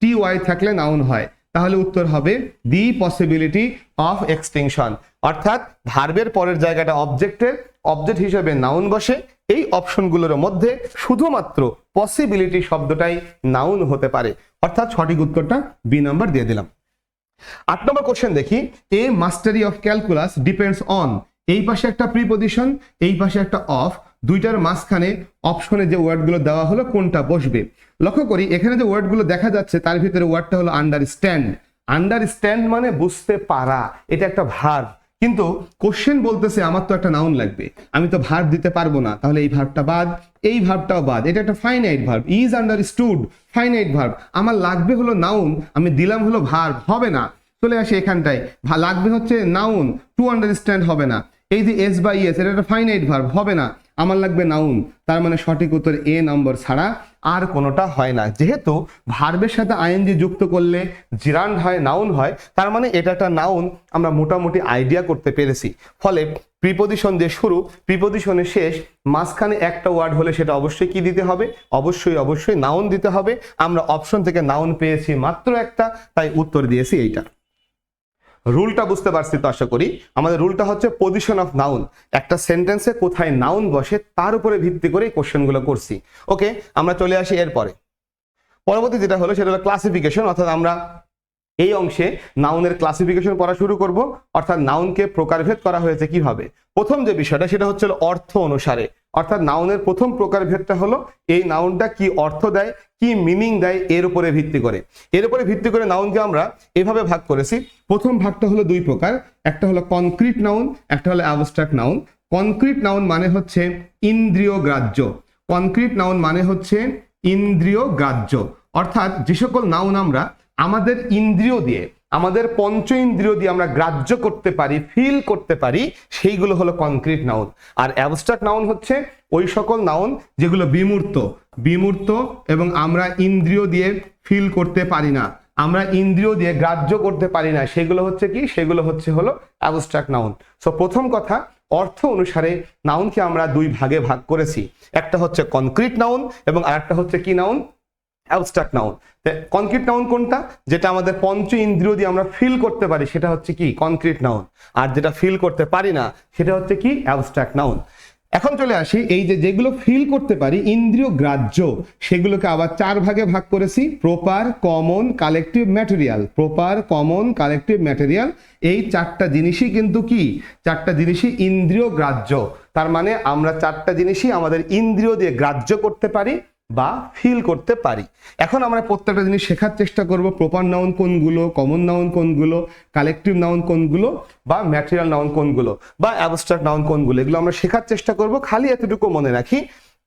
টি ওয়াই থাকলে নাউন হয়, তাহলে উত্তর হবে দি পসিবিলিটি অফ এক্সটিংশন। অর্থাৎ ভার্বের পরের জায়গাটা অবজেক্টের, অবজেক্ট হিসেবে নাউন বসে। এই অপশনগুলোর মধ্যে শুধুমাত্র পসিবিলিটি শব্দটাই নাউন হতে পারে, অর্থাৎ সঠিক উত্তরটা বি নাম্বার দিয়ে দিলাম। 8 নম্বর কোশ্চেন দেখি, এ মাস্টারি অফ ক্যালকুলাস ডিপেন্ডস অন। এই পাশে একটা প্রিপজিশন, এই পাশে একটা অফ, দুইটার মাঝখানে অপশনে যে ওয়ার্ডগুলো দেওয়া হলো কোনটা বসবে। লক্ষ্য করি এখানে যে ওয়ার্ডগুলো দেখা যাচ্ছে তার ভিতরে ওয়ার্ডটা হলো আন্ডারস্ট্যান্ড। আন্ডারস্ট্যান্ড মানে বুঝতে পারা, এটা একটা ভার্ব। কিন্তু কোশ্চেন বলতেছে আমার তো একটা নাউন লাগবে, আমি তো ভার্ব দিতে পারবো না, তাহলে এই ভার্বটা বাদ, এই ভার্বটাও বাদ। এটা একটা finite verb, is understood, finite verb. আমার লাগবে হলো নাউন, আমি দিলাম হলো ভার্ব, হবে না। চলে আসে এখানটায়, লাগবে হচ্ছে নাউন, টু আন্ডারস্ট্যান্ড হবে না। এই যে এস বা ইএস, এটা একটা ফাইনাইট ভার্ব, হবে না। আমার লাগবে নাউন, তার মানে সঠিক উত্তর এ নম্বর ছাড়া আর কোনোটা হয় না। যেহেতু ভার্বের সাথে আইএনজি যুক্ত করলে জিরান্ড হয়, নাউন হয়, তার মানে এটা একটা নাউন, আমরা মোটামুটি আইডিয়া করতে পেরেছি। ফলে প্রিপজিশন দিয়ে শুরু, প্রিপজিশনের শেষ, মাঝখানে একটা ওয়ার্ড হলে সেটা অবশ্যই কি দিতে হবে? অবশ্যই নাউন দিতে হবে। আমরা অপশন থেকে নাউন পেয়েছি মাত্র একটা, তাই উত্তর দিয়েছি এইটা। রুলটা বুঝতে পারছি তো আশা করি। আমাদের রুলটা হচ্ছে পজিশন অফ নাউন, একটা সেন্টেন্সে কোথায় নাউন বসে তার উপরে ভিত্তি করে এই কোশ্চেনগুলো করছি। ওকে, আমরা চলে আসি এরপরে। পরবর্তী যেটা হলো সেটা হলো ক্লাসিফিকেশন, অর্থাৎ আমরা এই অংশে নাউনের ক্লাসিফিকেশন পড়া শুরু করব। অর্থাৎ নাউনকে প্রকারভেদ করা হয়েছে কিভাবে। প্রথম যে বিষয়টা সেটা হচ্ছে অর্থ অনুসারে, অর্থাৎ নাউনের প্রথম প্রকারভেদটা হলো এই নাউনটা কি অর্থ দেয়, কি মিনিং দেয়, এর উপরে ভিত্তি করে। এর উপরে ভিত্তি করে নাউনকে আমরা এভাবে ভাগ করেছি। প্রথম ভাগটা হলো দুই প্রকার, একটা হলো কনক্রিট নাউন, একটা হলো অ্যাবস্ট্রাক্ট নাউন। কনক্রিট নাউন মানে হচ্ছে ইন্দ্রিয় গ্রাহ্য, কনক্রিট নাউন মানে হচ্ছে ইন্দ্রিয় গ্রাহ্য। অর্থাৎ যে সকল নাউন আমরা আমাদের ইন্দ্রিয় দিয়ে, আমাদের পঞ্চ ইন্দ্রিয় দিয়ে আমরা গ্রাহ্য করতে পারি, ফিল করতে পারি, সেইগুলো হলো কনক্রিট নাউন। আর অ্যাবস্ট্রাক্ট নাউন হচ্ছে ওই সকল নাউন যেগুলো বিমূর্ত, বিমূর্ত এবং আমরা ইন্দ্রিয় দিয়ে ফিল করতে পারি না, আমরা ইন্দ্রিয় দিয়ে গ্রাহ্য করতে পারি না, সেগুলো হচ্ছে কি, সেগুলো হলো অ্যাবস্ট্রাক্ট নাউন। সো প্রথম কথা, অর্থ অনুসারে নাউনকে আমরা দুই ভাগে ভাগ করেছি, একটা হচ্ছে কনক্রিট নাউন এবং আরেকটা হচ্ছে কি noun, abstract noun. Concrete noun কোনটা, যেটা আমাদের পঞ্চ ইন্দ্রিয় দিয়ে আমরা ফিল করতে পারি সেটা হচ্ছে কি কনক্রিট নাউন, আর যেটা ফিল করতে পারি না সেটা হচ্ছে কি অ্যাবস্ট্রাক্ট নাউন। এখন চলে আসি, এই যে যেগুলো ফিল করতে পারি ইন্দ্রিয় গ্রাহ্য, সেগুলোকে আবার চার ভাগে ভাগ করেছি, proper, common, collective, material. Proper, common, collective, material, এই চারটা জিনিসই কিন্তু কি, চারটা জিনিসই ইন্দ্রিয় গ্রাহ্য। তার মানে আমরা চারটা জিনিসই আমাদের ইন্দ্রিয় দিয়ে গ্রাহ্য করতে পারি বা ফিল করতে পারি। এখন আমরা প্রত্যেকটা জিনিস শেখার চেষ্টা করব, প্রপার নাউন কোনগুলো, কমন নাউন কোনগুলো, কালেকটিভ নাউন কোনগুলো, বা ম্যাটেরিয়াল নাউন কোনগুলো, বা অ্যাবস্ট্রাক্ট নাউন কোনগুলো, এগুলো আমরা শেখার চেষ্টা করব। খালি এতটুকু মনে রাখি,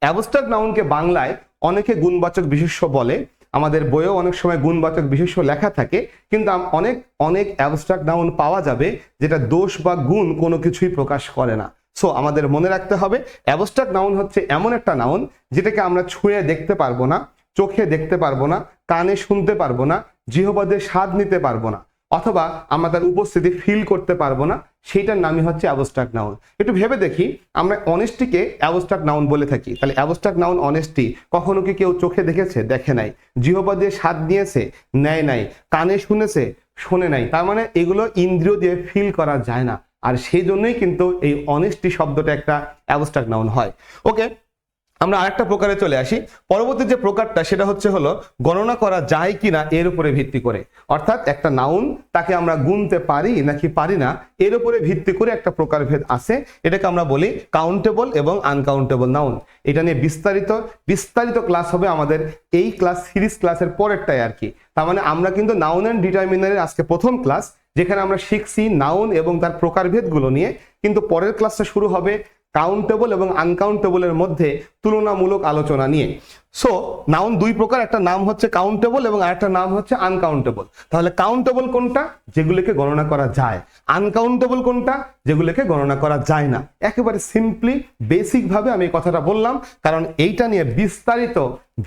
অ্যাবস্ট্রাক্ট নাউনকে বাংলায় অনেকে গুণবাচক বিশেষ্য বলে, আমাদের বইয়েও অনেক সময় গুণবাচক বিশেষ্য লেখা থাকে, কিন্তু অনেক অনেক অ্যাবস্ট্রাক্ট নাউন পাওয়া যাবে যেটা দোষ বা গুণ কোনো কিছুই প্রকাশ করে না। সো আমাদের মনে রাখতে হবে, অ্যাবস্ট্রাক্ট নাউন হচ্ছে এমন একটা নাউন যেটাকে আমরা ছুঁয়ে দেখতে পারবো না, চোখে দেখতে পারবো না, কানে শুনতে পারবো না, জিহ্বাতে স্বাদ নিতে পারবো না, অথবা আমরা তার উপস্থিতি ফিল করতে পারবো না, সেইটার নামই হচ্ছে অ্যাবস্ট্রাক্ট নাউন। একটু ভেবে দেখি, আমরা অনেস্টিকে অ্যাবস্ট্রাক্ট নাউন বলে থাকি, তাহলে অ্যাবস্ট্রাক্ট নাউন অনেস্টি কখনো কি কেউ চোখে দেখেছে? দেখে নাই। জিহ্বা দিয়ে স্বাদ নিয়েছে? নেয় নাই। কানে শুনেছে? শোনে নাই। তার মানে এগুলো ইন্দ্রিয় দিয়ে ফিল করা যায় না, আর সেই জন্যই কিন্তু এই অনেস্টি শব্দটা একটা অ্যাবস্ট্রাক্ট নাউন হয়। ওকে, আমরা আরেকটা প্রকারে চলে আসি। পরবর্তী যে প্রকারটা সেটা হলো গণনা করা যায় কিনা এর উপরে ভিত্তি করে, অর্থাৎ একটা নাউন তাকে আমরা গুনতে পারি নাকি পারি না এর উপরে ভিত্তি করে একটা প্রকারভেদ আছে, এটাকে আমরা বলি কাউন্টেবল এবং আনকাউন্টেবল নাউন। এটা নিয়ে বিস্তারিত ক্লাস হবে আমাদের এই ক্লাস সিরিজ ক্লাসের পরেরটাই আর কি। তার মানে আমরা কিন্তু নাউন অ্যান্ড ডিটারমিনারের আজকে প্রথম ক্লাস, যেখানে আমরা শিখছি নাউন এবং তার প্রকারভেদগুলো নিয়ে, কিন্তু পরের ক্লাসটা শুরু হবে কাউন্টেবল এবং আনকাউন্টেবলের মধ্যে তুলনামূলক আলোচনা নিয়ে। সো নাউন দুই প্রকার, একটা নাম হচ্ছে কাউন্টেবল এবং আরেকটা নাম হচ্ছে আনকাউন্টেবল। তাহলে কাউন্টেবল কোনটা? যেগুলোকে গণনা করা যায়। আনকাউন্টেবল কোনটা? যেগুলোকে গণনা করা যায় না। একেবারে সিম্পলি বেসিক ভাবে আমি কথাটা বললাম, কারণ এইটা নিয়ে বিস্তারিত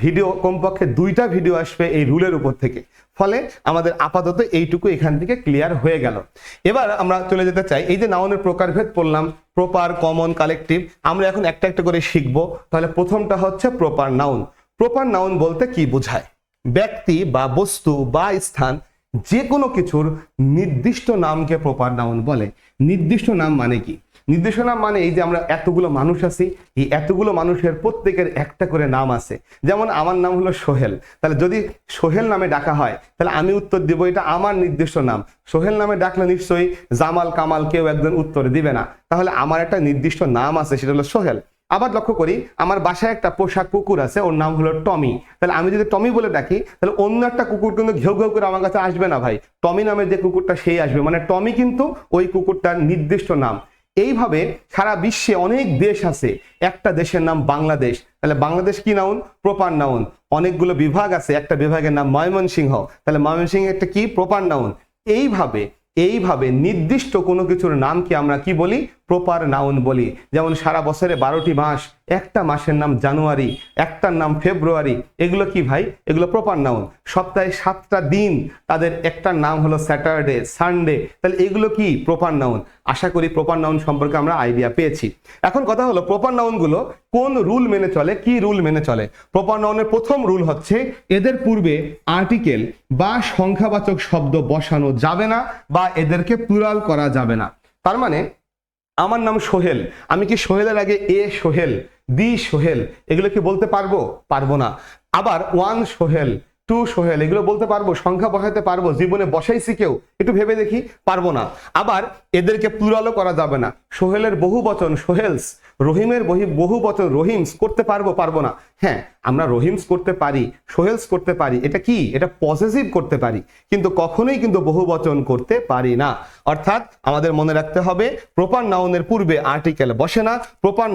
ভিডিও, কমপক্ষে 2টা ভিডিও আসবে এই রুলের উপর থেকে, ফলে আমাদের আপাতত এইটুকু এখান থেকে ক্লিয়ার হয়ে গেল। এবার আমরা চলে যেতে চাই, এই যে নাউনের প্রকারভেদ পড়লাম, প্রপার, কমন, কালেকটিভ, আমরা এখন একটা একটা করে শিখবো। তাহলে প্রথমটা হচ্ছে প্রপার নাউন। প্রপার নাউন বলতে কি বোঝায়? ব্যক্তি বা বস্তু বা স্থান যে কোনো কিছুর নির্দিষ্ট নামকে প্রপার নাউন বলে। নির্দিষ্ট নাম মানে কি? নির্দিষ্ট নাম মানে এই যে আমরা এতগুলো মানুষ আছি, এই এতগুলো মানুষের প্রত্যেকের একটা করে নাম আছে। যেমন আমার নাম হলো সোহেল, তাহলে যদি সোহেল নামে ডাকা হয় তাহলে আমি উত্তর দিব এটা আমার নির্দিষ্ট নাম। সোহেল নামে ডাকলে নিশ্চয়ই জামাল, কামাল কেউ একজন উত্তর দিবে না, তাহলে আমার একটা নির্দিষ্ট নাম আছে, সেটা হলো সোহেল। আবার লক্ষ্য করি, আমার বাসায় একটা পোষা কুকুর আছে, ওর নাম হলো টমি, তাহলে আমি যদি টমি বলে ডাকি তাহলে অন্য একটা কুকুর কিন্তু ঘেউ ঘেউ করে আমার কাছে আসবে না ভাই, টমি নামের যে কুকুরটা সেই আসবে, মানে টমি কিন্তু ওই কুকুরটার নির্দিষ্ট নাম। এইভাবে সারা বিশ্বে অনেক দেশ আছে, একটা দেশের নাম বাংলাদেশ, তাহলে বাংলাদেশ কি নাউন? Proper noun. অনেকগুলো বিভাগ আছে, একটা বিভাগের নাম ময়মনসিংহ, তাহলে ময়মনসিংহ একটা কি? Proper noun. এইভাবে নির্দিষ্ট কোনো কিছুর নামকে আমরা কি বলি? প্রপার নাউন বলি। যেমন সারা বছরে 12টি মাস, একটা মাসের নাম জানুয়ারি, একটার নাম ফেব্রুয়ারি, এগুলো কি ভাই? এগুলো প্রপার নাউন। সপ্তাহে 7টা দিন, তাদের একটার নাম হলো স্যাটারডে, সানডে, তাহলে এগুলো কি? Proper noun. আশা করি প্রপার নাউন সম্পর্কে আমরা আইডিয়া পেয়েছি। এখন কথা হলো প্রপার নাউনগুলো কোন রুল মেনে চলে, কি রুল মেনে চলে? প্রপার নাউনের প্রথম রুল হচ্ছে এদের পূর্বে আর্টিকেল বা সংখ্যাবাচক শব্দ বসানো যাবে না, বা এদেরকে প্লুরাল করা যাবে না। তার মানে আমার নাম সোহেল, আমি কি সোহেলের আগে এ সোহেল, দি সোহেল এগুলো কি বলতে পারবো? পারবো না। আবার 1 সোহেল, 2 সোহেল এগুলো বলতে পারবো? সংখ্যা বসাতে পারবো? জীবনে বসাইছি কেউ? একটু ভেবে দেখি, পারবো না। আবার এদেরকে প্লুরালও করা যাবে না। সোহেলের বহু বচন সোহেলস, রহিমের বহু বচন রহিমস করতে পারবো? পারবো না। হ্যাঁ, আমরা রহিমস করতে পারি, সোহেলস করতে পারি, এটা কি? এটা পসেসিভ করতে পারি, কিন্তু কখনোই কিন্তু বহু বচন করতে পারি না। অর্থাৎ আমাদের মনে রাখতে হবে প্রপার নাউনের পূর্বে আর্টিকেল বসে না, প্রপার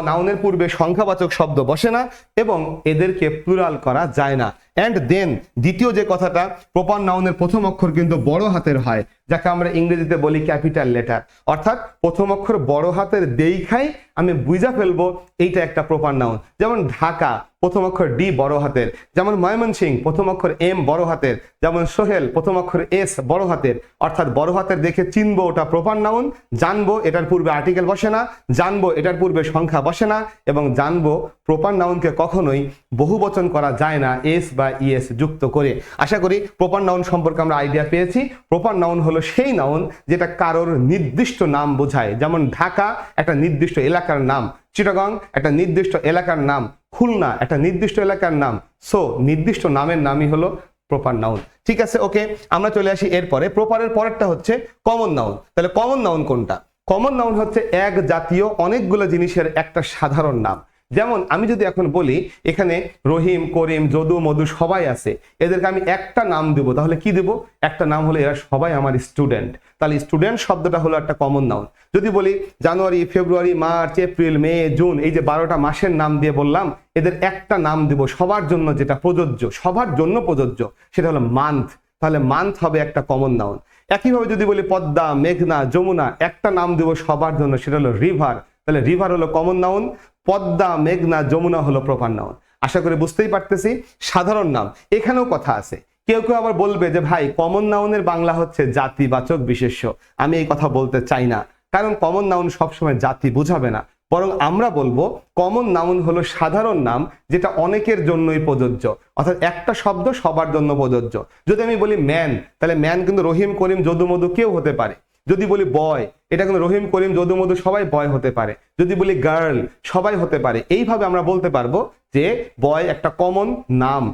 নাউনের পূর্বে সংখ্যাবাচক শব্দ বসে না, এবং এদেরকে প্লুরাল করা যায় না। অ্যান্ড দেন দ্বিতীয় যে কথাটা, প্রপার নাউনের প্রথম অক্ষর কিন্তু বড় হাতের হয়, যাকে আমরা ইংরেজিতে বলি ক্যাপিটাল লেটার। অর্থাৎ প্রথম অক্ষর বড় হাতের দেখাই আমি বুঝা ফেলবো এইটা একটা প্রপার নাউন। যেমন ঢাকা, প্রথম অক্ষর ডি বড় হাতের, যেমন ময়মনসিংহ প্রথম অক্ষর এম বড় হাতের, যেমন সোহেল প্রথম অক্ষর এস বড় হাতের। অর্থাৎ বড় হাতের দেখে চিনবো ওটা প্রপার নাউন, জানবো এটার পূর্বে আর্টিকেল বসে না, জানবো এটার পূর্বে সংখ্যা বসে না, এবং জানবো প্রপার নাউনকে কখনোই বহুবচন করা যায় না এস বা ইএস যুক্ত করে। আশা করি প্রপার নাউন সম্পর্কে আমরা আইডিয়া পেয়েছি। প্রপার নাউন হলো সেই নাউন যেটা কারোর নির্দিষ্ট নাম বোঝায়, যেমন ঢাকা একটা নির্দিষ্ট এলাকার নাম, চিটাগং একটা নির্দিষ্ট এলাকার নাম, খুলনা একটা নির্দিষ্ট এলাকার নাম। সো নির্দিষ্ট নামের নামই হলো প্রপার নাউন। ঠিক আছে, ওকে, আমরা চলে আসি এরপরে। প্রপারের পরেরটা হচ্ছে কমন নাউন। তাহলে কমন নাউন কোনটা? কমন নাউন হচ্ছে এক জাতীয় অনেকগুলো জিনিসের একটা সাধারণ নাম। যেমন আমি যদি এখন বলি এখানে রহিম, করিম, যদু, মধু সবাই আছে, এদেরকে আমি একটা নাম দেবো, তাহলে কি দেবো? একটা নাম হলো এরা সবাই আমার স্টুডেন্ট। তাহলে স্টুডেন্ট শব্দটা হলো একটা কমন নাউন। যদি বলি জানুয়ারি, ফেব্রুয়ারি, মার্চ, এপ্রিল, মে, জুন, এই যে 12টা মাসের নাম দিয়ে বললাম, এদের একটা নাম দেবো সবার জন্য, যেটা প্রযোজ্য, সবার জন্য প্রযোজ্য, সেটা হলো মান্থ। তাহলে মান্থ হবে একটা কমন নাউন। একইভাবে যদি বলি পদ্মা, মেঘনা, যমুনা, একটা নাম দেবো সবার জন্য, সেটা হলো রিভার। তাহলে রিভার হলো কমন নাউন, পদ্মা, মেঘনা, যমুনা হলো প্রপার নাউন। আশা করি বুঝতেই পারতেছি। সাধারণ নাম, এখানেও কথা আছে। কেউ কেউ আবার বলবে যে ভাই কমন নাউনের বাংলা হচ্ছে জাতিবাচক বিশেষ্য। আমি এই কথা বলতে চাই না, কারণ কমন নাউন সবসময় জাতি বুঝাবে না, বরং আমরা বলবো কমন নাউন হলো সাধারণ নাম যেটা অনেকের জন্যই প্রযোজ্য, অর্থাৎ একটা শব্দ সবার জন্য প্রযোজ্য। যদি আমি বলি ম্যান, তাহলে ম্যান কিন্তু রহিম, করিম, যদু, মধু কেউ হতে পারে। যদি বলি বয়, এটা কিন্তু রহিম, করিম, যদু, মধু সবাই বয় হতে পারে। যদি বলি গার্ল, সবাই হতে পারে। এইভাবে আমরা বলতে পারবো যে বয় একটা কমন নাম,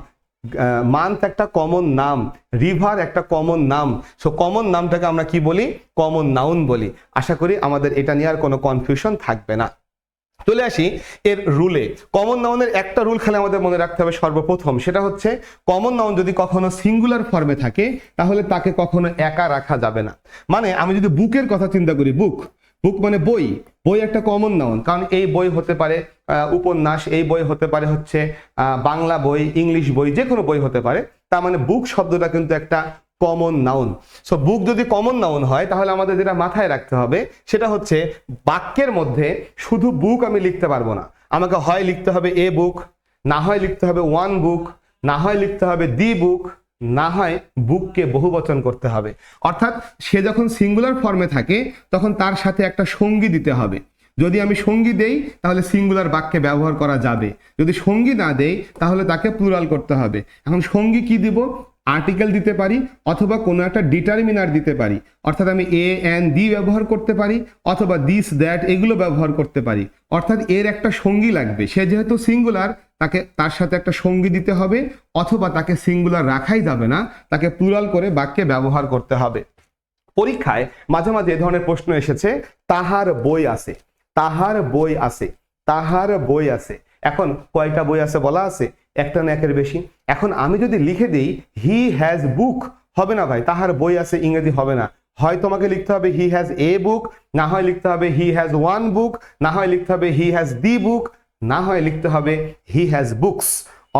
মান্থ একটা কমন নাম, রিভার একটা কমন নাম। সো কমন নামটাকে আমরা কি বলি? কমন নাউন বলি। আশা করি আমাদের এটা নিয়ে আর কোনো কনফিউশন থাকবে না। চলে আসি এর রুলে। কমন নাউনের একটা রুল খালি আমাদের মনে রাখতে হবে সর্বপ্রথম, সেটা হচ্ছে কমন নাউন যদি কখনো সিঙ্গুলার ফর্মে থাকে তাহলে তাকে কখনো একা রাখা যাবে না। মানে আমি যদি বুকের কথা চিন্তা করি, বুক, বুক মানে বই, বই একটা কমন নাউন, কারণ এই বই হতে পারে উপন্যাস, এই বই হতে পারে হচ্ছে বাংলা বই, ইংলিশ বই, যে কোনো বই হতে পারে। তার মানে বুক শব্দটা কিন্তু একটা কমন নাউন। সো বুক যদি কমন নাউন হয় তাহলে আমাদের যেটা মাথায় রাখতে হবে সেটা হচ্ছে বাক্যের মধ্যে শুধু বুক আমি লিখতে পারবো না, আমাকে হয় লিখতে হবে এ বুক, না হয় লিখতে হবে ওয়ান বুক, না হয় লিখতে হবে দি বুক, না হয় বুককে বহুবচন করতে হবে। অর্থাৎ সে যখন সিঙ্গুলার ফর্মে থাকে তখন তার সাথে একটা সঙ্গী দিতে হবে। যদি আমি সঙ্গী দেই তাহলে সিঙ্গুলার বাক্যে ব্যবহার করা যাবে, যদি সঙ্গী না দেই তাহলে তাকে প্লুরাল করতে হবে। এখন সঙ্গী কি দিব? আর্টিকেল দিতে পারি, অথবা কোনো একটা ডিটারমিনার দিতে পারি, অর্থাৎ আমি এ, এন, দি ব্যবহার করতে পারি, অথবা দিস, দ্যাট এগুলো ব্যবহার করতে পারি। অর্থাৎ এর একটা সঙ্গী লাগবে। সে যেহেতু সিঙ্গুলার, তাকে তার সাথে একটা সঙ্গী দিতে হবে, অথবা তাকে সিঙ্গুলার রাখাই যাবে না, তাকে প্লুরাল করে বাক্যে ব্যবহার করতে হবে। পরীক্ষায় মাঝে মাঝে এ ধরনের প্রশ্ন এসেছে, তাহার বই আছে, তাহার বই আছে, তাহার বই আছে। এখন কয়টা বই আছে বলা আছে? একটা না একের বেশি। এখন আমি যদি লিখে দিই হি হ্যাজ বুক, হবে না ভাই, তাহার বই আছে ইংরেজি হবে না। হয় তোমাকে লিখতে হবে হি হ্যাজ এ বুক, না হয় লিখতে হবে হি হ্যাজ ওয়ান বুক, না হয় লিখতে হবে হি হ্যাজ দি বুক, না হয় লিখতে হবে হি হ্যাজ বুকস।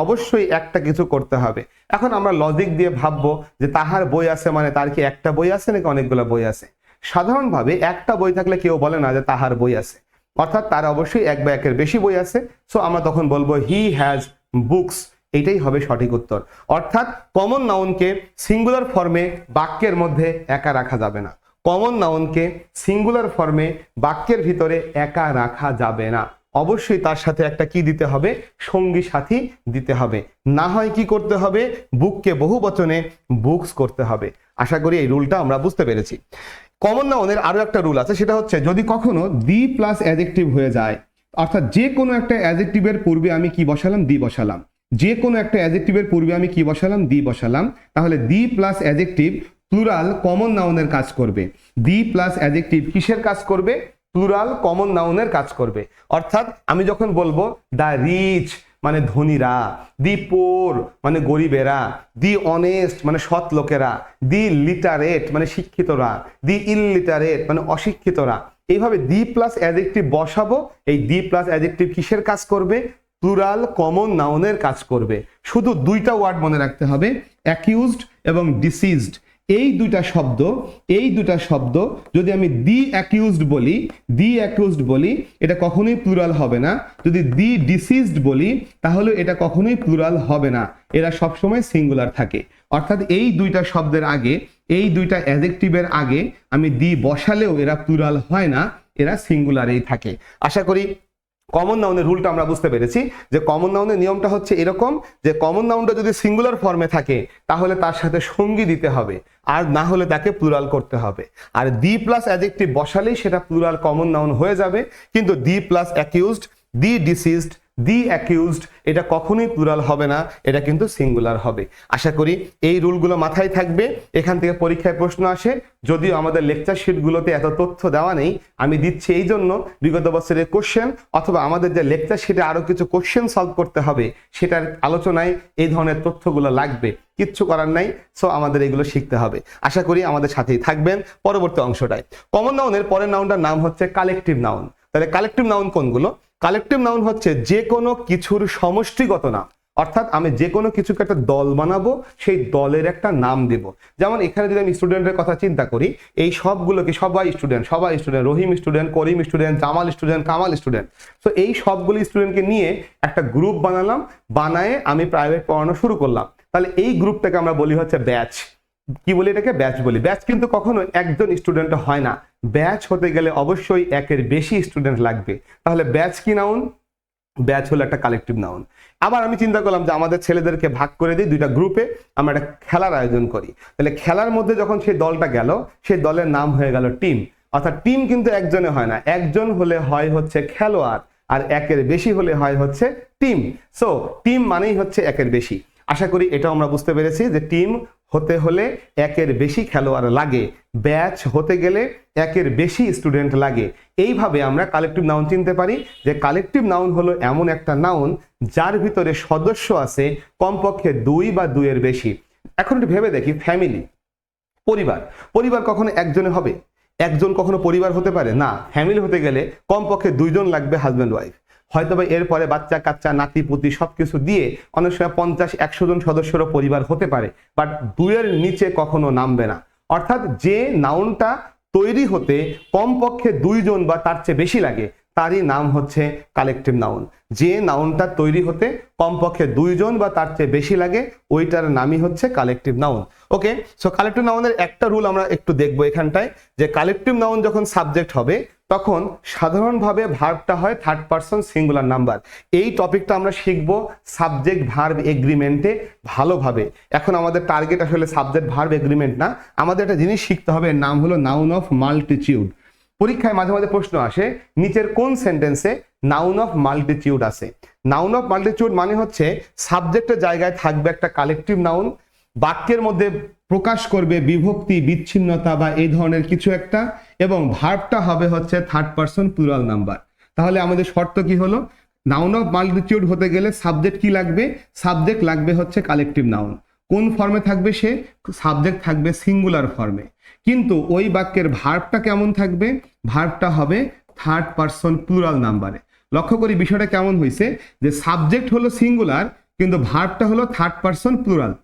অবশ্যই একটা কিছু করতে হবে। এখন আমরা লজিক দিয়ে ভাববো যে তাহার বই আছে মানে তার কি একটা বই আছে নাকি অনেকগুলো বই আছে? সাধারণভাবে একটা বই থাকলে কেউ বলে না যে তাহার বই আছে, অর্থাৎ তার অবশ্যই এক বা একের বেশি বই আছে। সো আমরা তখন বলবো হি হ্যাজ বুকস, এটাই হবে সঠিক উত্তর। অর্থাৎ কমন নাউনকে সিঙ্গুলার ফর্মে বাক্যের মধ্যে একা রাখা যাবে না, কমন নাউনকে সিঙ্গুলার ফর্মে বাক্যের ভিতরে একা রাখা যাবে না, অবশ্যই তার সাথে একটা কি দিতে হবে? সঙ্গী সাথী দিতে হবে। না হয় কি করতে হবে? বুককে বহু বচনে বুকস করতে হবে। আশা করি এই রুলটা আমরা বুঝতে পেরেছি। কমন নাউনের আরো একটা রুল আছে, সেটা হচ্ছে যদি কখনো দি প্লাস অ্যাডজেক্টিভ হয়ে যায়, অর্থাৎ যে কোনো একটা অ্যাডজেক্টিভের পূর্বে আমি কি বসালাম? দি বসালাম। যে কোনো একটা অ্যাডজেক্টিভের পূর্বে আমি কি বসালাম? দি বসালাম। তাহলে the plus adjective plural common নাউনের কাজ করবে। দি প্লাস অ্যাডজেক্টিভ কিসের কাজ করবে? প্লুরাল কমন নাউনের কাজ করবে। অর্থাৎ আমি যখন বলবো দ্য রিচ মানে ধনীরা, দি পোর মানে গরিবেরা, দি অনেস্ট মানে সৎ লোকেরা, দি লিটারেট মানে শিক্ষিতরা, দি ইললিটারেট মানে অশিক্ষিতরা, এইভাবে দি প্লাস অ্যাডজেক্টিভ বসাবো। এই দি প্লাস অ্যাডজেক্টিভ কিসের কাজ করবে? প্লুরাল কমন নাউনের কাজ করবে। শুধু দুইটা ওয়ার্ড মনে রাখতে হবে, অ্যাকিউজড এবং ডিসিজড। এই দুইটা শব্দ যদি আমি দি অ্যাকিউজড বলি এটা কখনোই প্লুরাল হবে না। যদি দি ডিসিজড বলি তাহলে এটা কখনোই প্লুরাল হবে না, এরা সবসময় সিঙ্গুলার থাকে। অর্থাৎ এই দুইটা শব্দের আগে, এই দুইটা অ্যাডজেক্টিভের আগে আমি দি বসালেও এরা প্লুরাল হয় না, এরা সিঙ্গুলারেই থাকে। আশা করি কমন নাউনের রুলটা আমরা বুঝতে পেরেছি যে কমন নাউনের নিয়মটা হচ্ছে এরকম যে কমন নাউনটা যদি সিঙ্গুলার ফর্মে থাকে তাহলে তার সাথে সঙ্গী দিতে হবে, আর না হলে তাকে প্লুরাল করতে হবে। আর দি প্লাস অ্যাডজেক্টিভ বসালেই সেটা প্লুরাল কমন নাউন হয়ে যাবে, কিন্তু the plus accused, the deceased, the accused এটা কখনোই প্লুরাল হবে না, এটা কিন্তু সিঙ্গুলার হবে। আশা করি এই রুলগুলো মাথায় থাকবে। এখান থেকে পরীক্ষায় প্রশ্ন আসে, যদিও আমাদের লেকচার শিটগুলোতে এত তথ্য দেওয়া নেই, আমি দিচ্ছি এই জন্য বিগত বছরের কোশ্চেন অথবা আমাদের যে লেকচার শিটে আরো কিছু কোশ্চেন সলভ করতে হবে সেটার আলোচনায় এই ধরনের তথ্যগুলো লাগবে, কিচ্ছু করার নাই। সো আমাদের এগুলো শিখতে হবে। আশা করি আমাদের সাথেই থাকবেন পরবর্তী অংশটায়। কমন নাউনের পরের নাউনটার নাম হচ্ছে কালেকটিভ নাউন। তাহলে কালেকটিভ নাউন কোনগুলো? কালেকটিভ নাউন হচ্ছে যে কোনো কিছুর সমষ্টিগত নাম, অর্থাৎ আমি যে কোনো কিছুকে একটা দল বানাবো, সেই দলের একটা নাম দেব। যেমন এখানে যদি আমি স্টুডেন্টের কথা চিন্তা করি, এই সবগুলোকে সবাই student, Rahim student, Karim student, Jamal student, Kamal student. তো এই সবগুলি স্টুডেন্টকে নিয়ে একটা গ্রুপ বানালাম, বানায়ে আমি প্রাইভেট পড়ানো শুরু করলাম। তাহলে এই গ্রুপটাকে আমরা বলি হচ্ছে ব্যাচ। কি বলি এটাকে? ব্যাচ বলি। ব্যাচ কিন্তু কখনো একজন স্টুডেন্ট হয় না, ব্যাচ হতে গেলে অবশ্যই একের বেশি স্টুডেন্ট লাগবে। তাহলে ব্যাচ কি নাউন? ব্যাচ হলো একটা কালেকটিভ নাউন। আবার আমি চিন্তা করলাম যে আমাদের ছেলেদেরকে ভাগ করে দিই দুইটা গ্রুপে, আমরা একটা খেলার আয়োজন করি। তাহলে খেলার মধ্যে যখন সেই দলটা গেল, সেই দলের নাম হয়ে গেল টিম। অর্থাৎ টিম কিন্তু একজনে হয় না, একজন হলে হয় হচ্ছে খেলোয়াড়, আর একের বেশি হলে হয় হচ্ছে টিম। সো টিম মানেই হচ্ছে একের বেশি। আশা করি এটাও আমরা বুঝতে পেরেছি যে টিম হতে হলে একের বেশি খেলোয়াড় লাগে, ব্যাচ হতে গেলে একের বেশি স্টুডেন্ট লাগে। এইভাবে আমরা কালেকটিভ নাউন চিনতে পারি যে কালেকটিভ নাউন হলো এমন একটা নাউন যার ভিতরে সদস্য আছে কমপক্ষে 2 বা 2 এর বেশি। এখন একটু ভেবে দেখি, ফ্যামিলি, পরিবার কখনো একজনে হবে? একজন কখনো পরিবার হতে পারে না। ফ্যামিলি হতে গেলে কমপক্ষে 2 জন লাগবে, হাজব্যান্ড ওয়াইফ। হয়তো বা এরপরে বাচ্চা কাচ্চা নাতি পুতি সবকিছু দিয়ে অনেক সময় 50-100 জন সদস্যরও পরিবার হতে পারে, বাট 2 এর নিচে কখনো নামবে না। অর্থাৎ যে নাউনটা তৈরি হতে কমপক্ষে 2 জন বা তার চেয়ে বেশি লাগে তারই নাম হচ্ছে কালেকটিভ নাউন। যে নাউনটা তৈরি হতে কমপক্ষে 2 জন বা তার চেয়ে বেশি লাগে ওইটার নামই হচ্ছে কালেকটিভ নাউন। ওকে, সো কালেকটিভ নাউনের একটা রুল আমরা একটু দেখবো এখানটায়, যে কালেকটিভ নাউন যখন সাবজেক্ট হবে তখন সাধারণভাবে ভার্বটা হয় থার্ড পারসন সিঙ্গুলার নাম্বার। এই টপিকটা আমরা শিখবো সাবজেক্ট ভার্ব এগ্রিমেন্টে ভালোভাবে। এখন আমাদের টার্গেট আসলে সাবজেক্ট ভার্ব এগ্রিমেন্ট না, আমাদের একটা জিনিস শিখতে হবে, এর নাম হলো নাউন অফ মাল্টিটিউড। পরীক্ষায় মাঝে মাঝে প্রশ্ন আসে, নিচের কোন সেন্টেন্সে নাউন অফ মাল্টিটিউড আছে? নাউন অফ মাল্টিটিউড মানে হচ্ছে সাবজেক্টের জায়গায় থাকবে একটা কালেকটিভ নাউন, বাক্যের মধ্যে প্রকাশ করবে বিভক্তি, বিচ্ছিন্নতা বা এই ধরনের কিছু একটা, এবং ভার্বটা হবে হচ্ছে থার্ড পারসন প্লুরাল নাম্বার। তাহলে আমাদের শর্ত কি হলো? নাউন অফ মাল্টিটিউড হতে গেলে সাবজেক্ট কি লাগবে? সাবজেক্ট লাগবে হচ্ছে কালেকটিভ নাউন। কোন ফর্মে থাকবে সে? সাবজেক্ট থাকবে সিঙ্গুলার ফর্মে। কিন্তু ওই বাক্যের ভার্বটা কেমন থাকবে? ভার্বটা হবে থার্ড পারসন প্লুরাল নাম্বারে। লক্ষ্য করি বিষয়টা কেমন হয়েছে, যে সাবজেক্ট হলো সিঙ্গুলার কিন্তু ভার্বটা হলো third person plural.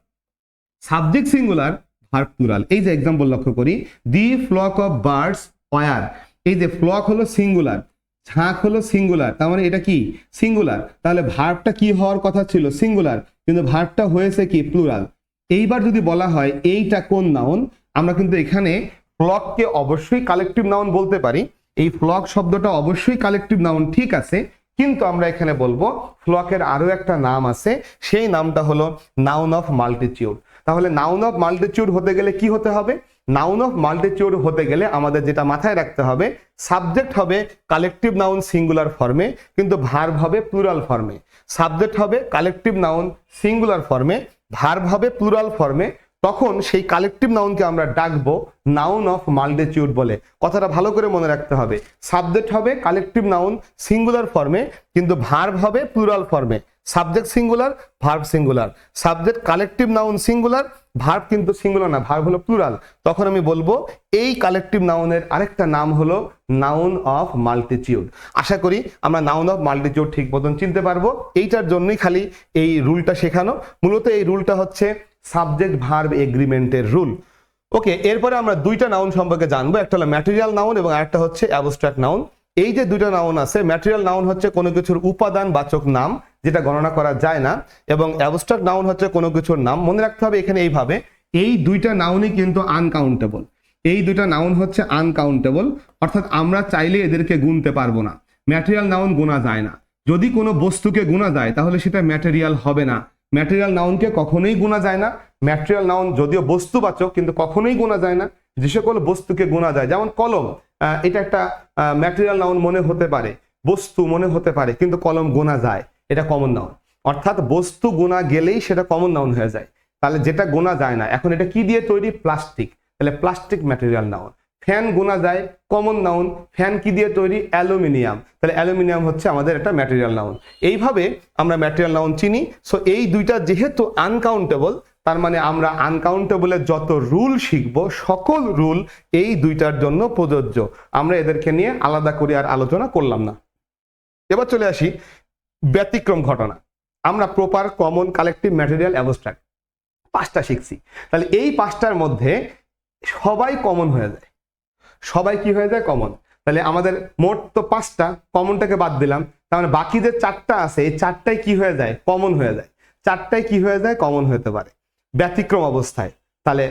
Subject singular, verb plural. এই যে এক্সাম্পল লক্ষ্য করি, দি ফ্লক অফ বার্ডস ওয়ার। এই যে ফ্লক হলো সিঙ্গুলার, ঝাঁক হলো সিঙ্গুলার, তার মানে এটা কি? সিঙ্গুলার। তাহলে ভার্বটা কি হওয়ার কথা ছিল? সিঙ্গুলার, কিন্তু ভার্বটা হয়েছে কি? প্লুরাল। এইবার যদি বলা হয় এইটা কোন নাউন, আমরা কিন্তু এখানে ফ্লককে অবশ্যই কালেকটিভ নাউন বলতে পারি। এই ফ্লক শব্দটা অবশ্যই কালেকটিভ নাউন, ঠিক আছে, কিন্তু আমরা এখানে বলবো ফ্লকের আরো একটা নাম আছে, সেই নামটা হলো নাউন অফ মাল্টিটিউড। তাহলে নাউন অফ মাল্টিটিউড হতে গেলে কি হতে হবে? নাউন অফ মাল্টিটিউড হতে গেলে আমাদের যেটা মাথায় রাখতে হবে, সাবজেক্ট হবে কালেকটিভ নাউন সিঙ্গুলার ফর্মে, কিন্তু ভার্ব হবে প্লুরাল ফর্মে। সাবজেক্ট হবে কালেকটিভ নাউন সিঙ্গুলার ফর্মে, ভার্ব হবে প্লুরাল ফর্মে। তখন সেই কালেকটিভ নাউনকে আমরা ডাকবো নাউন অফ মাল্টিটিউড বলে। কথাটা ভালো করে মনে রাখতে হবে, সাবজেক্ট হবে কালেকটিভ নাউন সিঙ্গুলার ফর্মে, কিন্তু ভার্ব হবে প্লুরাল ফর্মে। Subject singular, verb singular. Subject collective noun singular, verb কিন্তু সিঙ্গুলার না, ভার্ব হলো প্লুরাল। তখন আমি বলবো এই কালেকটিভ নাউনের আরেকটা নাম হলো নাউন অফ মাল্টিটিউড। আশা করি আমরা নাউন অফ মাল্টিটিউড ঠিক মতন চিনতে পারবো। এইটার জন্যই খালি এই রুলটা শেখানো। মূলত এই রুলটা হচ্ছে সাবজেক্ট ভার্ব এগ্রিমেন্টের রুল। ওকে, এরপরে আমরা দুইটা নাউন সম্পর্কে জানবো, একটা হলো ম্যাটেরিয়াল নাউন এবং আরেকটা হচ্ছে অ্যাবস্ট্রাক্ট নাউন। এই যে দুইটা নাউন আছে, ম্যাটেরিয়াল নাউন হচ্ছে কোনো কিছুর উপাদান বাচক নাম যেটা গণনা করা যায় না, এবং অ্যাবস্ট্রাক্ট নাউন হচ্ছে কোনো কিছুর নাম। মনে রাখতে হবে এখানে এইভাবে, এই দুইটা নাউনই কিন্তু আনকাউন্টেবল। এই দুইটা নাউন হচ্ছে আনকাউন্টেবল, অর্থাৎ আমরা চাইলে এদেরকে গুনতে পারবো না। ম্যাটেরিয়াল নাউন গোনা যায় না। যদি কোনো বস্তুকে গুনা যায় তাহলে সেটা ম্যাটেরিয়াল হবে না। ম্যাটেরিয়াল নাউনকে কখনোই গুনা যায় না। ম্যাটেরিয়াল নাউন যদিও বস্তুবাচক কিন্তু কখনোই গোনা যায় না। যে সকল বস্তুকে গোনা যায়, যেমন কলম, এটা একটা ম্যাটেরিয়াল নাউন মনে হতে পারে, বস্তু মনে হতে পারে, কিন্তু কলম গোনা যায়, এটা কমন নাউন। অর্থাৎ বস্তু গোনা গেলেই সেটা কমন নাউন হয়ে যায়। তাহলে যেটা গোনা যায় না, এখন এটা কি দিয়ে তৈরি? প্লাস্টিক, তাহলে প্লাস্টিক ম্যাটেরিয়াল নাউন। ফ্যান গোনা যায়, কমন নাউন। ফ্যান কি দিয়ে তৈরি? অ্যালুমিনিয়াম, তাহলে অ্যালুমিনিয়াম হচ্ছে আমাদের একটা ম্যাটেরিয়াল নাউন। এইভাবে আমরা ম্যাটেরিয়াল নাউন চিনি। সো এই দুইটা যেহেতু আনকাউন্টেবল, তার মানে আমরা আনকাউন্টেবলের যত রুল শিখব সকল রুল এই দুইটার জন্য প্রযোজ্য। আমরা এদেরকে নিয়ে আলাদা করে আর আলোচনা করলাম না। এবার চলে আসি ব্যতিক্রম ঘটনা। আমরা proper, common, collective, material, abstract পাঁচটা শিখছি। তাহলে এই পাঁচটার মধ্যে সবাই কমন হয়ে যায়। সবাই কি হয়ে যায়? কমন। তাহলে আমাদের মোট তো পাঁচটা, কমনটাকে বাদ দিলাম, তার মানে বাকি যে চারটা আছে এই চারটাই কি হয়ে যায়? কমন হয়ে যায়। চারটাই কি হয়ে যায়? কমন হতে পারে ব্যতিক্রম অবস্থায়। তাহলে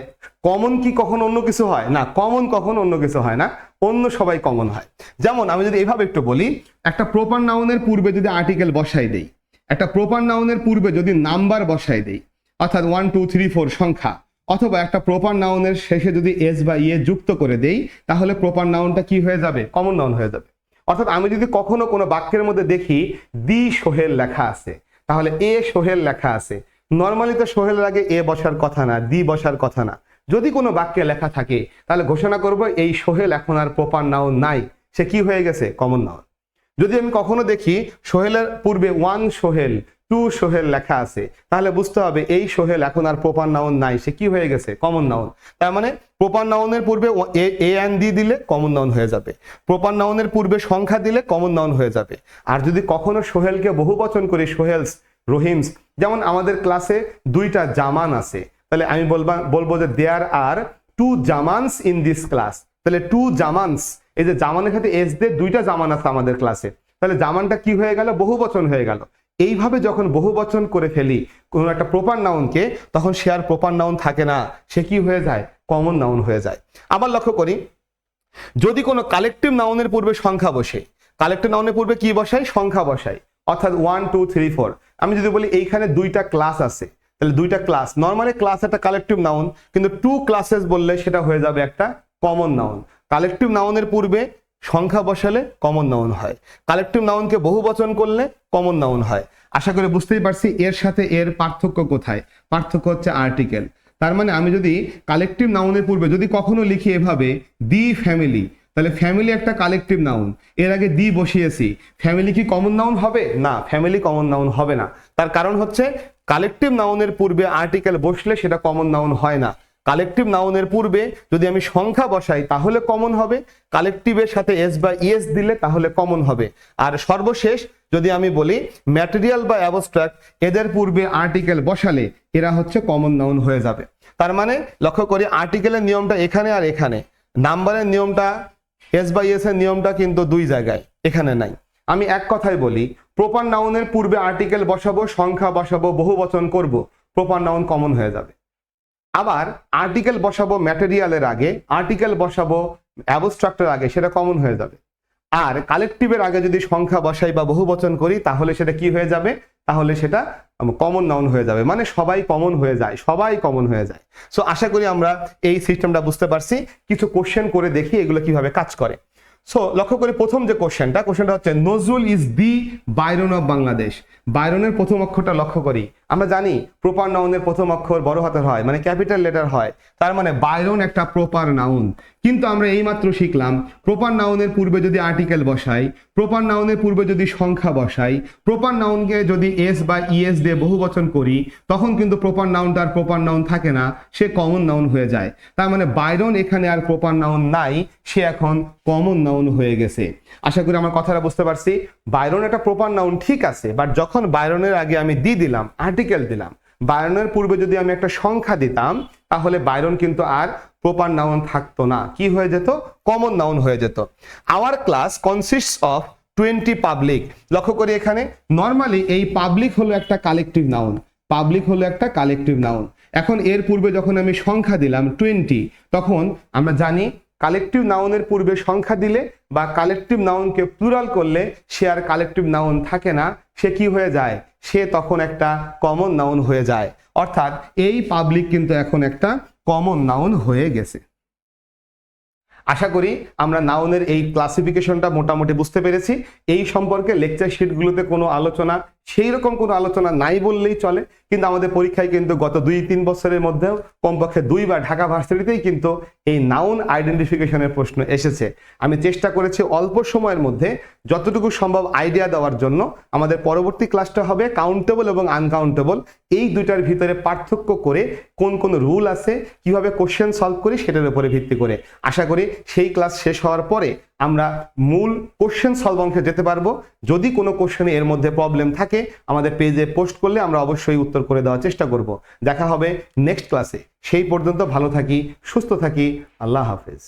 কমন কি কখনো অন্য কিছু হয় না? কমন কখনো অন্য কিছু হয় না, অন্য সবাই কমন হয়। যেমন আমি যদি এইভাবে একটু বলি, একটা প্রপার নাউনের পূর্বে যদি আর্টিকেল বসাই দেই, একটা প্রপার নাউনের পূর্বে যদি নাম্বার বসাই দেই, অর্থাৎ 1 2 3 4 সংখ্যা, অথবা একটা প্রপার নাউনের শেষে যদি এস বা ইয়ে যুক্ত করে দেই, তাহলে প্রপার নাউনটা কি হয়ে যাবে? কমন নাউন হয়ে যাবে। অর্থাৎ আমি যদি কখনো কোনো বাক্যের মধ্যে দেখি দি সোহেল লেখা আছে, তাহলে এ সোহেল লেখা আছে। নর্মালি তো সোহেলের আগে এ বসার কথা না, দি বসার কথা না। যদি কোনো বাক্যে লেখা থাকে তাহলে ঘোষণা করব এই সোহেল এখন আর প্রপার নাউন নাই, সে কি হয়ে গেছে? Common noun. যদি আমি কখনো দেখি সোহেলের পূর্বে 1 সোহেল 2 সোহেল লেখা আছে, তাহলে বুঝতে হবে এই সোহেল এখন আর প্রপার নাউন নাই, সে কি হয়ে গেছে? Common noun. তার মানে প্রপার নাউনের পূর্বে এ এন্ড দি দিলে কমন নাউন হয়ে যাবে। প্রপার নাউনের পূর্বে সংখ্যা দিলে কমন নাউন হয়ে যাবে। আর যদি কখনো সোহেলকে বহুবচন করি, সোহেলস, রহিমস, যেমন আমাদের ক্লাসে দুইটা জামান আছে, তাহলে আমি বলবো যে দেয়ার আর 2 জামানস ইন দিস ক্লাস। তাহলে 2 জামানস, এই যে জামানের ক্ষেত্রে এস দিয়ে দুইটা জামান আছে আমাদের ক্লাসে, তাহলে জামানটা কি হয়ে গেল? বহুবচন হয়ে গেল। এইভাবে যখন বহুবচন করে ফেলি কোনো একটা প্রপার নাউনকে, তখন সে আর প্রপার নাউন থাকে না, সে কি হয়ে যায়? কমন নাউন হয়ে যায়। আবার লক্ষ্য করি, যদি কোনো কালেকটিভ নাউনের পূর্বে সংখ্যা বসে, কালেকটিভ নাউনের পূর্বে কি বসাই? সংখ্যা বসাই, অর্থাৎ 1 2 3 4। আমি যদি বলি এইখানে দুইটা ক্লাস আছে, তাহলে দুইটা ক্লাস, নর্মালি ক্লাস একটা কালেকটিভ নাউন, কিন্তু 2 ক্লাসেস বললে সেটা হয়ে যাবে একটা কমন নাউন। কালেকটিভ নাউনের পূর্বে সংখ্যা বসালে কমন নাউন হয়, কালেকটিভ নাউনকে বহুবচন করলে কমন নাউন হয়। আশা করি বুঝতেই পারছি এর সাথে এর পার্থক্য কোথায়। পার্থক্য হচ্ছে আর্টিকেল। তার মানে আমি যদি কালেকটিভ নাউনের পূর্বে যদি কখনো লিখি এভাবে দি ফ্যামিলি, তাহলে ফ্যামিলি একটা কালেকটিভ নাউন, এর আগে দি বসিয়েছি, ফ্যামিলি কি কমন নাউন হবে? না, ফ্যামিলি কমন নাউন হবে না। তার কারণ হচ্ছে কালেকটিভ নাউনের পূর্বে আর্টিকেল বসলে সেটা কমন নাউন হয় না। কালেকটিভ নাউনের পূর্বে যদি আমি সংখ্যা বসাই তাহলে কমন হবে, কালেকটিভের সাথে এস বা ইএস দিলে তাহলে কমন হবে। আর সর্বশেষ যদি আমি বলি ম্যাটেরিয়াল বা অ্যাবস্ট্রাক্ট, এদের পূর্বে আর্টিকেল বসালে এরা হচ্ছে কমন নাউন হয়ে যাবে। তার মানে লক্ষ্য করি আর্টিকেলের নিয়মটা এখানে আর এখানে, নাম্বারের নিয়মটা, এস বাই এস এর নিয়মটা কিন্তু দুই জায়গায়, এখানে নাই। আমি এক কথাই বলি, প্রপার নাউনের পূর্বে আর্টিকেল বসাবো, সংখ্যা বসাবো, বহুবচন করব, প্রপার নাউন কমন হয়ে যাবে। আবার আর্টিকেল বসাবো ম্যাটেরিয়ালের আগে, আর্টিকেল বসাবো অ্যাবস্ট্রাক্টের আগে, সেটা কমন হয়ে যাবে। আর কালেকটিভের আগে যদি সংখ্যা বসাই বা বহুবচন করি তাহলে সেটা কি হয়ে যাবে? তাহলে সেটা কমন নাউন হয়ে যাবে। মানে সবাই কমন হয়ে যায়, সবাই কমন হয়ে যায়। সো আশা করি আমরা এই সিস্টেমটা বুঝতে পারছি। কিছু কোশ্চেন করে দেখি এগুলো কিভাবে কাজ করে। সো লক্ষ্য করি প্রথম যে কোশ্চেনটা হচ্ছে Nazrul is the Byron of Bangladesh. বাইরনের প্রথম অক্ষরটা লক্ষ্য করি, আমরা জানি প্রপার নাউনের প্রথম অক্ষর বড় হাতের হয়, মানে ক্যাপিটাল লেটার হয়। তার মানে বাইরন একটা প্রপার নাউন। কিন্তু আমরা এইমাত্র শিখলাম প্রপার নাউনের পূর্বে যদি আর্টিকেল বসাই, প্রপার নাউনের পূর্বে যদি সংখ্যা বসাই, প্রপার নাউনকে যদি এস বা ইএস দিয়ে বহুবচন করি, তখন কিন্তু প্রপার নাউনটা আর প্রপার নাউন থাকে না, সে কমন নাউন হয়ে যায়। তার মানে বাইরন এখানে আর প্রপার নাউন নাই, সে এখন কমন নাউন হয়ে গেছে। আশা করি আমার কথাটা বুঝতে পারছি। বাইরন একটা প্রপার নাউন ঠিক আছে, বাট যখন বাইরনের আগে আমি দি দিলাম, আর্টিকেল দিলাম, বাইরনের পূর্বে যদি আমি একটা সংখ্যা দিতাম, তাহলে বাইরন কিন্তু আর প্রপার নাউন থাকতো না, কি হয়ে যেত, কমন নাউন হয়ে যেত। Our class consists of 20 public. লক্ষ্য করি এখানে নর্মালি এই পাবলিক হলো একটা কালেকটিভ নাউন, পাবলিক হলো একটা কালেকটিভ নাউন। এখন এর পূর্বে যখন আমি সংখ্যা দিলাম 20, তখন আমরা জানি কালেকটিভ নাউনের পূর্বে সংখ্যা দিলে বা কালেকটিভ নাউনকে প্লুরাল করলে সে আর কালেকটিভ নাউন থাকে না, সে কি হয়ে যায়, সে তখন একটা কমন নাউন হয়ে যায়। অর্থাৎ এই পাবলিক কিন্তু এখন একটা কমন নাউন হয়ে গেছে। আশা করি আমরা নাউনের এই ক্লাসিফিকেশনটা মোটামুটি বুঝতে পেরেছি। এই সম্পর্কে লেকচার শিটগুলোতে কোনো আলোচনা, সেই রকম কোনো আলোচনা নাই বললেই চলে, কিন্তু আমাদের পরীক্ষায় কিন্তু গত 2-3 বছরের মধ্যেও কমপক্ষে 2বার ঢাকা ভার্সিটিতেই কিন্তু এই নাউন আইডেন্টিফিকেশনের প্রশ্ন এসেছে। আমি চেষ্টা করেছি অল্প সময়ের মধ্যে যতটুকু সম্ভব আইডিয়া দেওয়ার জন্য। আমাদের পরবর্তী ক্লাসটা হবে কাউন্টেবল এবং আনকাউন্টেবল, এই দুইটার ভিতরে পার্থক্য করে কোন কোন রুল আছে, কিভাবে কোশ্চেন সলভ করি সেটার উপরে ভিত্তি করে। আশা করি সেই ক্লাস শেষ হওয়ার পরে আমরা মূল কোশ্চেন সলভ অংশে যেতে পারবো। যদি কোনো কোশ্চেনে এর মধ্যে প্রবলেম থাকে আমাদের পেজে পোস্ট করলে আমরা অবশ্যই উত্তর করে দেওয়ার চেষ্টা করব। দেখা হবে নেক্সট ক্লাসে। সেই পর্যন্ত ভালো থাকি, সুস্থ থাকি। আল্লাহ হাফেজ।